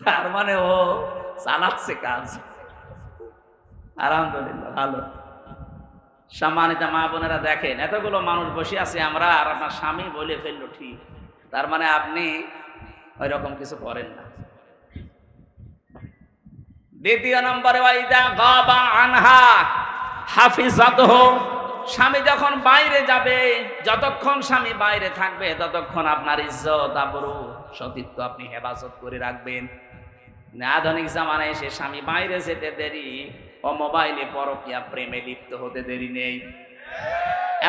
তার মানে ও চালাচ্ছে কাজ। আলহামদুলিল্লাহ, ভালো। সম্মানিত মা বোনেরা, দেখেন এতগুলো মানুষ বসে আছে আমরা, আর আপনার স্বামী বলে ফেললো ঠিক, তার মানে আপনি ওই রকম কিছু করেন না। দ্বিতীয় নম্বরে, ওয়াইদা গাবা আনহা হাফিজাতুহু, স্বামী যখন বাইরে যাবে, যতক্ষণ স্বামী বাইরে থাকবে ততক্ষণ আপনার ইজ্জত, আবরু, সতীত্ব আপনি হেফাজত করে রাখবেন। আধুনিক জামানায় এসে স্বামী বাইরে যেতে দেরি, ও মোবাইলে পরকীয়া প্রেমে লিপ্ত হতে দেরি নেই।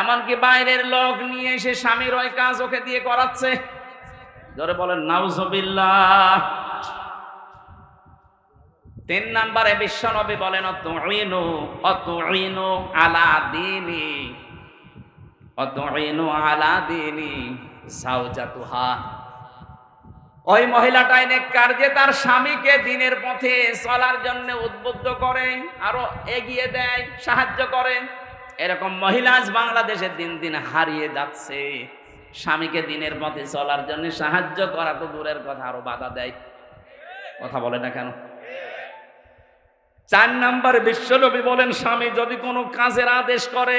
এমনকি বাইরের লোক নিয়ে এসে স্বামীর ওই কাজ ওকে দিয়ে করাচ্ছে। ধরে বলেন নাউজুবিল্লাহ। 3 নম্বরে বিশ্ব নবী বলেন অতুইনু আলা দীনি যাওজাতুহা। ওই মহিলাটাই নেককার যে তার স্বামীকে দিনের পথে চলার জন্য উদ্বুদ্ধ করে, আরো এগিয়ে দেয়, সাহায্য করে। এরকম মহিলা আজ বাংলাদেশে দিন দিন হারিয়ে যাচ্ছে। স্বামীকে দিনের পথে চলার জন্য সাহায্য করা তো দূরের কথা, আরো বাধা দেয়। কথা বলে না কেন? 4 নম্বরে বিশ্বনবী বলেন স্বামী যদি কোনো কাজের আদেশ করে,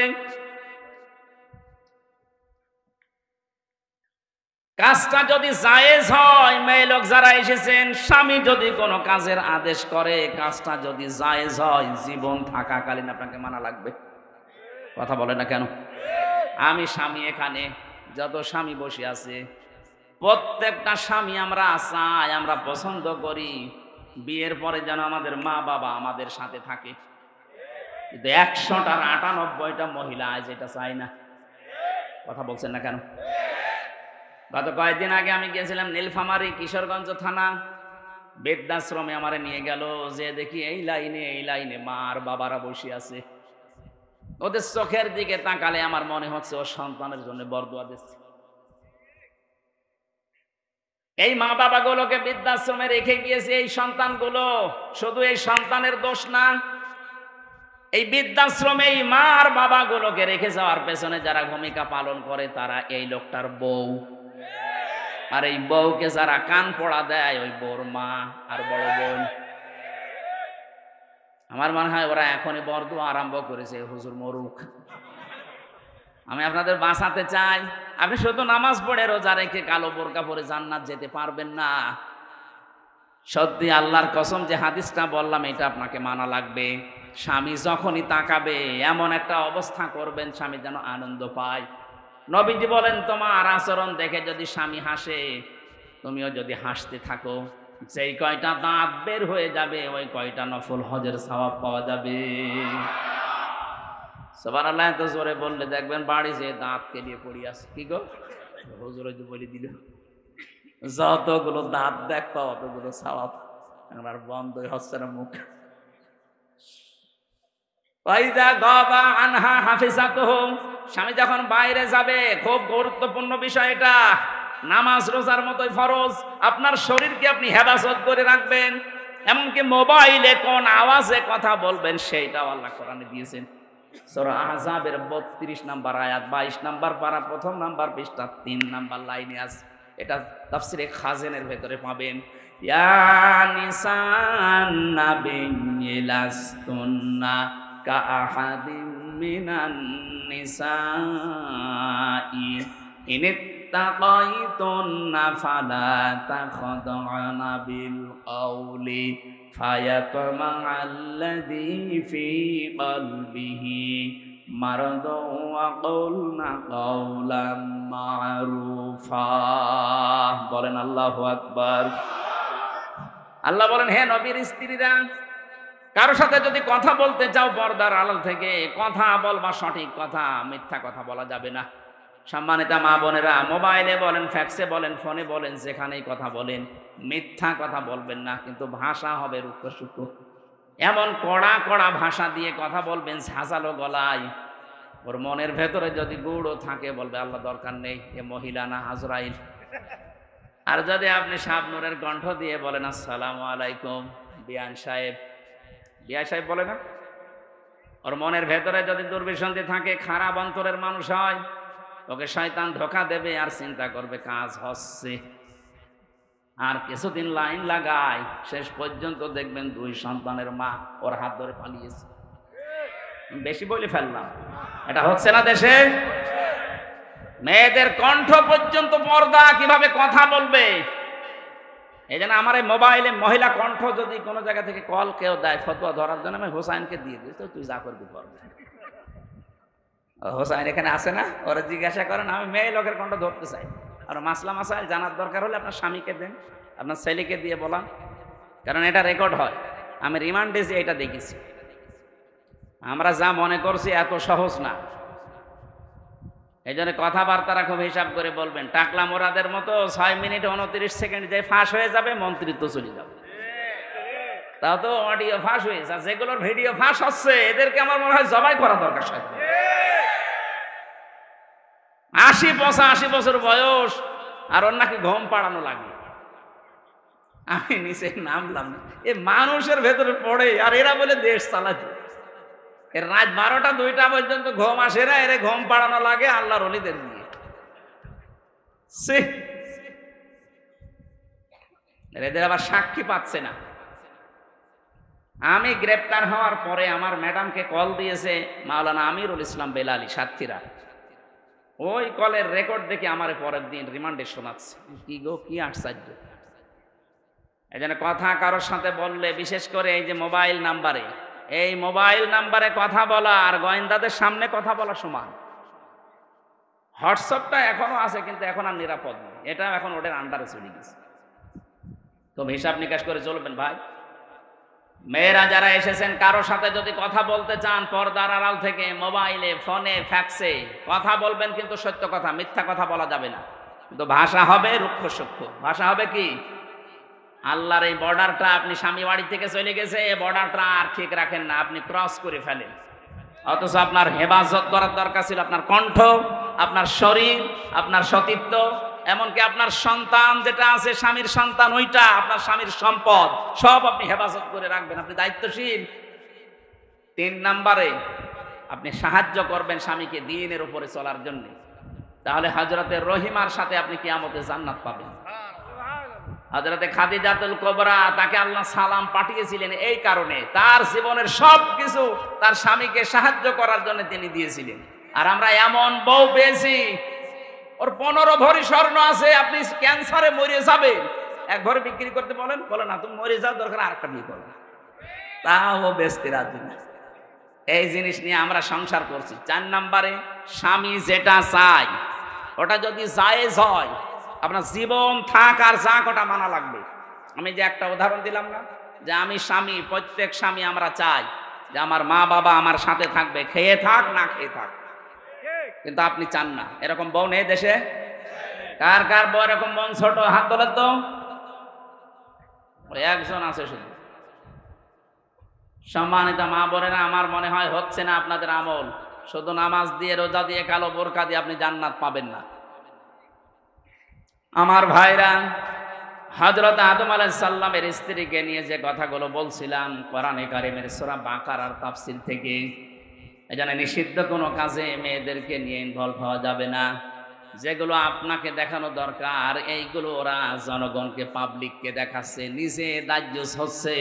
কাজটা যদি জায়েজ হয়, মেয়ে লোক যারা এসেছেন, স্বামী যদি কোনো কাজের আদেশ করে, কাজটা যদি জায়েজ হয়, জীবন থাকাকালীন আপনাকে মানা লাগবে। কথা বলে না কেন? আমি স্বামী, এখানে যত স্বামী বসে আছে, প্রত্যেকটা স্বামী আমরা চাই, আমরা পছন্দ করি বিয়ের পরে যেন আমাদের মা বাবা আমাদের সাথে থাকে। কিন্তু 100টার 98টা মহিলা আজ এটা চাই না। কথা বলছেন না কেন? গত কয়েকদিন আগে আমি গিয়েছিলাম নীলফামারী কিশোরগঞ্জ থানা, বৃদ্ধাশ্রমে আমারে নিয়ে গেল, যে দেখি এই লাইনে মা আর বাবারা বসে আছে। ওদের চোখের দিকে তাকালে আমার মনে হচ্ছে ওর সন্তানের জন্য বরদোয়া দিচ্ছে। এই মা বাবা গুলোকে বৃদ্ধাশ্রমে রেখে গিয়েছে এই সন্তানগুলো। শুধু এই সন্তানের দোষ না, এই বৃদ্ধাশ্রমে এই মা আর বাবা গুলোকে রেখে যাওয়ার পেছনে যারা ভূমিকা পালন করে তারা এই লোকটার বউ, আর এই বউকে যারা কান পড়া দেয় ওই বউর মা আর বড় বোন। আমার মনে হয় ওরা এখনই বরদোয়া আরম্ভ করেছে, হুজুর মরুক। আমি আপনাদের বাঁচাতে চাই। আপনি শুধু নামাজ পড়ে রোজা রেখে কালো বোরকা পরে জান্নাত যেতে পারবেন না। সত্যি আল্লাহর কসম, যে হাদিসটা বললাম এটা আপনাকে মানা লাগবে। স্বামী যখনই তাকাবে এমন একটা অবস্থা করবেন স্বামী যেন আনন্দ পায়। নবীজি বলেন, তোমার আচরণ দেখে যদি স্বামী হাসে, তুমিও যদি হাসতে থাকো, যেই কয়টা দাঁত বের হয়ে যাবে ওই কয়টা নফল হজের সওয়াব পাওয়া যাবে। সুবহানাল্লাহ। এত জোরে বললে দেখবেন বাড়ি যে দাঁত কেলিয়ে পড়ি আছে। কি গো হুজুরে যে বলে দিল, যতগুলো দাঁত দেখো অতগুলো সওয়াব। আমার বন্ধই হচ্ছে না মুখ। স্বামী যখন বাইরে যাবে, খুব গুরুত্বপূর্ণ বিষয় এটা। নামাজ রোজার মতোই ফরজ। আপনার শরীরকে আপনি হেফাজত করে রাখবেন, এমনকি মোবাইলে কোন আওয়াজে কথা বলবেন সেইটাও আল্লাহ কোরআনে দিয়েছেন। সূরা আহজাবের 32 নম্বর আয়াত, 22 নম্বর পারা, 1 নম্বর পৃষ্ঠা, 3 নম্বর লাইনে আছে। এটা তাফসিরে খাজেনের ভেতরে পাবেন। ইয়া নিসান নাবিয়্যি লাস্তুন্না কাআহাদিম মিনান নিসাই ইনিত্তাকাইতুন্না ফালা তাখদুনা বিল কওলি ফায়াতমাআল্লাযী ফী কলবিহি মারাদু ওয়া কুলনা কাওলাম মা'রুফা। বলেন আল্লাহু আকবার। আল্লাহ বলেন, হে নবীর স্ত্রীরা, কারোর সাথে যদি কথা বলতে চাও পর্দার আড়াল থেকে কথা বলবা, সঠিক কথা, মিথ্যা কথা বলা যাবে না। সম্মানিতা মা বোনেরা, মোবাইলে বলেন, ফ্যাক্সে বলেন, ফোনে বলেন, যেখানেই কথা বলেন, মিথ্যা কথা বলবেন না। কিন্তু ভাষা হবে রুক্ষ সূক্ষ্ম, এমন কড়া কড়া ভাষা দিয়ে কথা বলবেন ঝাঁঝালো গলায়। ওর মনের ভেতরে যদি গুড়ও থাকে বলবে আল্লাহ দরকার নেই, এ মহিলা না আজরাইল। আর যদি আপনি শাবনূরের কণ্ঠ দিয়ে বলেন আসসালামু আলাইকুম বিয়ান সাহেব, বিয়া সাহেব বলে না, ওর মনের ভেতরে যদি দুর্বিসন্ধি থাকে, খারাপ অন্তরের মানুষ হয়, ওকে শয়তান ধোঁকা দেবে আর চিন্তা করবে কাজ হচ্ছে। আর কিছুদিন লাইন লাগায়, শেষ পর্যন্ত দেখবেন 2 সন্তানের মা ওর হাত ধরে পালিয়েছে। বেশি বলে ফেললাম, এটা হচ্ছে না দেশে? মেয়েদের কণ্ঠ পর্যন্ত পর্দা, কিভাবে কথা বলবে। এই জন্য আমার এই মোবাইলে মহিলা কণ্ঠ যদি কোনো জায়গা থেকে কল কেউ দেয় ফতোয়া ধরার জন্য, আমি হোসাইনকে দিয়ে দিই, তো তুই যা করবি করবে। হোসাইন এখানে আসে না, ওরা জিজ্ঞাসা করেন, আমি মেয়ে লোকের কণ্ঠ ধরতে চাই। আর মাসলা মাসাইল জানার দরকার হলে আপনার স্বামীকে দেন, আপনার ছেলেকে দিয়ে বলান, কারণ এটা রেকর্ড হয়। আমি রিমান্ডে যে এটা দেখেছি। আমরা যা মনে করছি এত সহজ না। এই জন্য কথাবার্তারা খুব হিসাব করে বলবেন। টাকলা মোরাদের মতো 6 মিনিট 29 সেকেন্ড যে ফাঁস হয়ে যাবে, মন্ত্রিত্ব চলে যাবে। তাও তো অডিও ফাঁস হয়েছে, আর যেগুলোর ভিডিও ফাঁস হচ্ছে এদেরকে আমার মনে হয় জবাই করা দরকার। 80-85 বছর বয়স, আর ওর নাকি ঘুম পাড়ানো লাগে। আমি নিচে নামলাম, এ মানুষের ভেতরে পড়ে, আর এরা বলে দেশ চালাচ্ছে। এর রাত 12টা-2টা পর্যন্ত ঘুম আসে না, এর ঘুম পাড়ানো লাগে আল্লাহর ওলিদের দিয়ে। এদের আবার সাক্ষী পাচ্ছে না। আমি গ্রেপ্তার হওয়ার পরে আমার ম্যাডামকে কল দিয়েছে মাওলানা আমিরুল ইসলাম বেলালি, সাতক্ষীরা। ওই কলের রেকর্ড দেখে আমার পরের দিন রিমান্ডে শোনাচ্ছে। কি গো, কি আশ্চর্য! এই জন্য কথা কারোর সাথে বললে, বিশেষ করে এই যে মোবাইল নাম্বারে, এই মোবাইল নাম্বারে কথা বলা আর গোয়েন্দাদের সামনে কথা বলা সমান। হোয়াটসঅ্যাপটা এখনো আছে, কিন্তু এখন আর নিরাপদ নয়, এটা এখন ওদের আন্ডারে চলে গেছে। তো হিসাব নিকাশ করে চলবেন ভাই। মেয়েরা যারা এসেছেন, কারোর সাথে যদি কথা বলতে চান পর্দার আড়াল থেকে, মোবাইলে, ফোনে, ফ্যাক্সে কথা বলবেন, কিন্তু সত্য কথা, মিথ্যা কথা বলা যাবে না। কিন্তু ভাষা হবে রুক্ষ সূক্ষ্ম, ভাষা হবে কি? আল্লাহর এই বর্ডারটা, আপনি স্বামী বাড়ি থেকে চলে গেছে, এই বর্ডারটা আর ঠিক রাখেন না, আপনি ক্রস করে ফেলেন। অথচ আপনার হেফাজত করার দরকার ছিল আপনার কণ্ঠ, আপনার শরীর, আপনার সতীত্ব, এমনকি আপনার সন্তান যেটা আছে, স্বামীর সন্তান, ওইটা আপনার স্বামীর সম্পদ, সব আপনি হেফাজত করে রাখবেন, আপনি দায়িত্বশীল। 3 নম্বরে আপনি সাহায্য করবেন স্বামীকে দ্বীনের উপরে চলার জন্য। তাহলে হযরতে রহিমার সাথে আপনি কিয়ামতে জান্নাত পাবেন। হযরতে খাদিজাতুল কুবরা, তাকে আল্লাহ সালাম পাঠিয়েছিলেন এই কারণে, তার জীবনের সব কিছু তার স্বামীকে সাহায্য করার জন্য তিনি দিয়েছিলেন। আর আমরা এমন বউ পেয়েছি, ওর 15 ভরি স্বর্ণ আছে, আপনি ক্যান্সারে মরে যাবেন, 1 ভরি বিক্রি করতে বলেন, বলে না তুমি মরে যাও, দরকার আরেকটা বিয়ে করবে, তাও বেচতে রাজি না। এই জিনিস নিয়ে আমরা সংসার করছি। 4 নম্বরে, স্বামী যেটা চায় ওটা যদি জায়েজ হয়, আপনার জীবন থাক আর যাক ওটা মানা লাগবে। আমি যে একটা উদাহরণ দিলাম না, যে আমি স্বামী, প্রত্যেক স্বামী আমরা চাই যে আমার মা বাবা আমার সাথে থাকবে, খেয়ে থাক না খেয়ে থাক, কিন্তু আপনি চান না। এরকম বউ নেই দেশে? কার কার বউ এরকম মন ছোট, হাত তোলেন তো। একজন আছে শুধু। সম্মানিত মা বোনেরা, আমার মনে হয় হচ্ছে না আপনাদের আমল। শুধু নামাজ দিয়ে, রোজা দিয়ে, কালো বোরকা দিয়ে আপনি জান্নাত পাবেন না। আমার ভাইরা, হযরত আদম আলাইহিস সালামের স্ত্রীকে নিয়ে যে কথাগুলো বলছিলাম কোরআনে কারিমের সূরা বাকারার তাফসীর থেকে, এখানে নিষিদ্ধ কোনো কাজে মেয়েদেরকে নিয়ে ইনভলভ হওয়া যাবে না। যেগুলো আপনাকে দেখানো দরকার এইগুলো ওরা জনগণকে, পাবলিককে দেখাচ্ছে। নিজে দায়ুস হচ্ছে,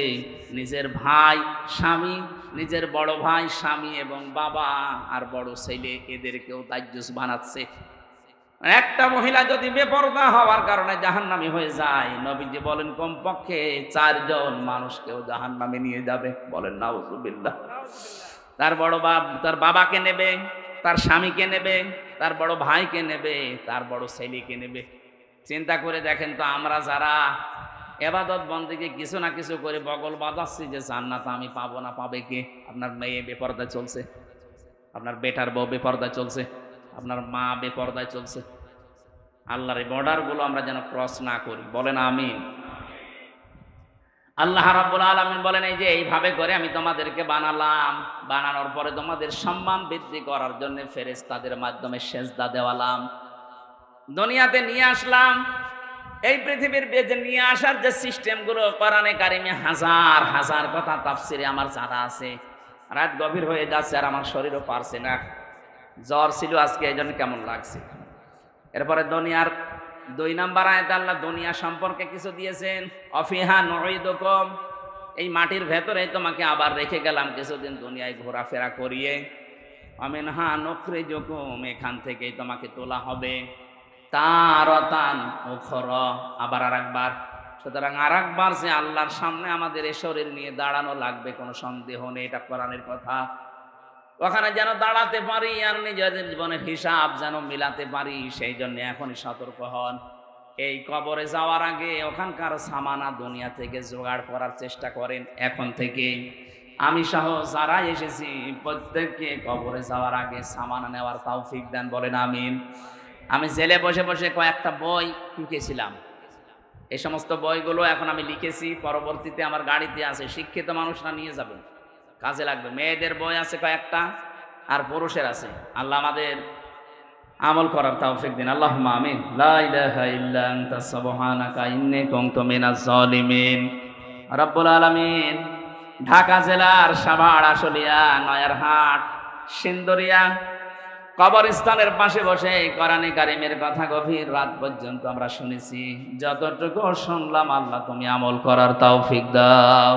নিজের ভাই স্বামী, নিজের বড় ভাই স্বামী এবং বাবা আর বড় ছেলে, এদেরকেও দায়ুস বানাচ্ছে। একটা মহিলা যদি বেপরদা হওয়ার কারণে জাহান্নামী হয়ে যায়, নবীজি বলেন কমপক্ষে 4 জন মানুষকেও জাহান্নামে নিয়ে যাবে। বলেন নাউজুবিল্লাহ। তার বড় তার বাবাকে নেবে, তার স্বামীকে নেবে, তার বড় ভাইকে নেবে, তার বড় ছেলেকে নেবে। চিন্তা করে দেখেন তো, আমরা যারা ইবাদত বন্দেগী কিছু না কিছু করে বগল বাজাচ্ছি যে জান্নাত আমি পাবো না, পাবে কে? আপনার মেয়ে বেপরদায় চলছে, আপনার বেটার বউ বেপরদায় চলছে, আপনার মা বেপরদায় চলছে। আল্লাহর এই বর্ডারগুলো আমরা যেন ক্রস না করি। বলেন আমিন। আল্লাহ রাব্বুল আলামিন বলেন, এই যে এইভাবে করে আমি তোমাদেরকে বানালাম, বানানোর পরে তোমাদের সম্মান বৃদ্ধি করার জন্য ফেরেশতাদের মাধ্যমে সেজদা দেওয়ালাম, দুনিয়াতে নিয়ে আসলাম। এই পৃথিবীর বেজে নিয়ে আসার যে সিস্টেমগুলো কোরআনে কারিমে হাজার হাজার কথা তাফসিরে আমার জানা আছে। রাত গভীর হয়ে যাচ্ছে আর আমার শরীরও পারছে না, জ্বর ছিল আজকে, এই জন্য কেমন লাগছে। এরপরে দুনিয়ার 2 নম্বর আয়াতে আল্লাহ দুনিয়া সম্পর্কে কিছু দিয়েছেন। অফিহা নুঈদুকুম, এই মাটির ভেতরে তোমাকে আবার রেখে গেলাম কিছুদিন দুনিয়ায় ঘোরাফেরা করিয়ে। আমিনহা নুখরিজুকুম, এখান থেকেই তোমাকে তোলা হবে। তারাতান উখরা, আবার আরেকবার। সুতরাং আরেকবার যে আল্লাহর সামনে আমাদের এই শরীর নিয়ে দাঁড়ানো লাগবে, কোনো সন্দেহ নেই, এটা কোরআনের কথা। ওখানে যেন দাঁড়াতে পারি আর নিজেদের জীবনের হিসাব যেন মিলাতে পারি, সেই জন্য এখনই সতর্ক হন। এই কবরে যাওয়ার আগে ওখানকার সামানা দুনিয়া থেকে জোগাড় করার চেষ্টা করেন এখন থেকে। আমি সহ যারা এসেছি প্রত্যেককে কবরে যাওয়ার আগে সামানা নেওয়ার তৌফিক দেন। বলেন আমিন। আমি জেলে বসে বসে কয়েকটা বই লিখেছিলাম, এই সমস্ত বইগুলো এখন আমি লিখেছি, পরবর্তীতে আমার গাড়িতে আছে, শিক্ষিত মানুষরা নিয়ে যাবেন, কাজে লাগবে। মেয়েদের বই আছে কয়েকটা, আর পুরুষের আছে। আল্লাহ আমাদের আমল করার তৌফিক দিন, আল্লাহুম্মা আমিন। লা ইলাহা ইল্লা আনতা সুবহানাকা ইন্নী কুনতু মিনাজ জালিমিন। রব্বুল আলামিন ঢাকা জেলার সাভার, আশুলিয়া, নয়ারহাট, সিন্দুরিয়া কবরস্থানের পাশে বসে কোরআনে কারিমের কথা গভীর রাত পর্যন্ত আমরা শুনেছি। যতটুকু শুনলাম আল্লাহ তুমি আমল করার তৌফিক দাও।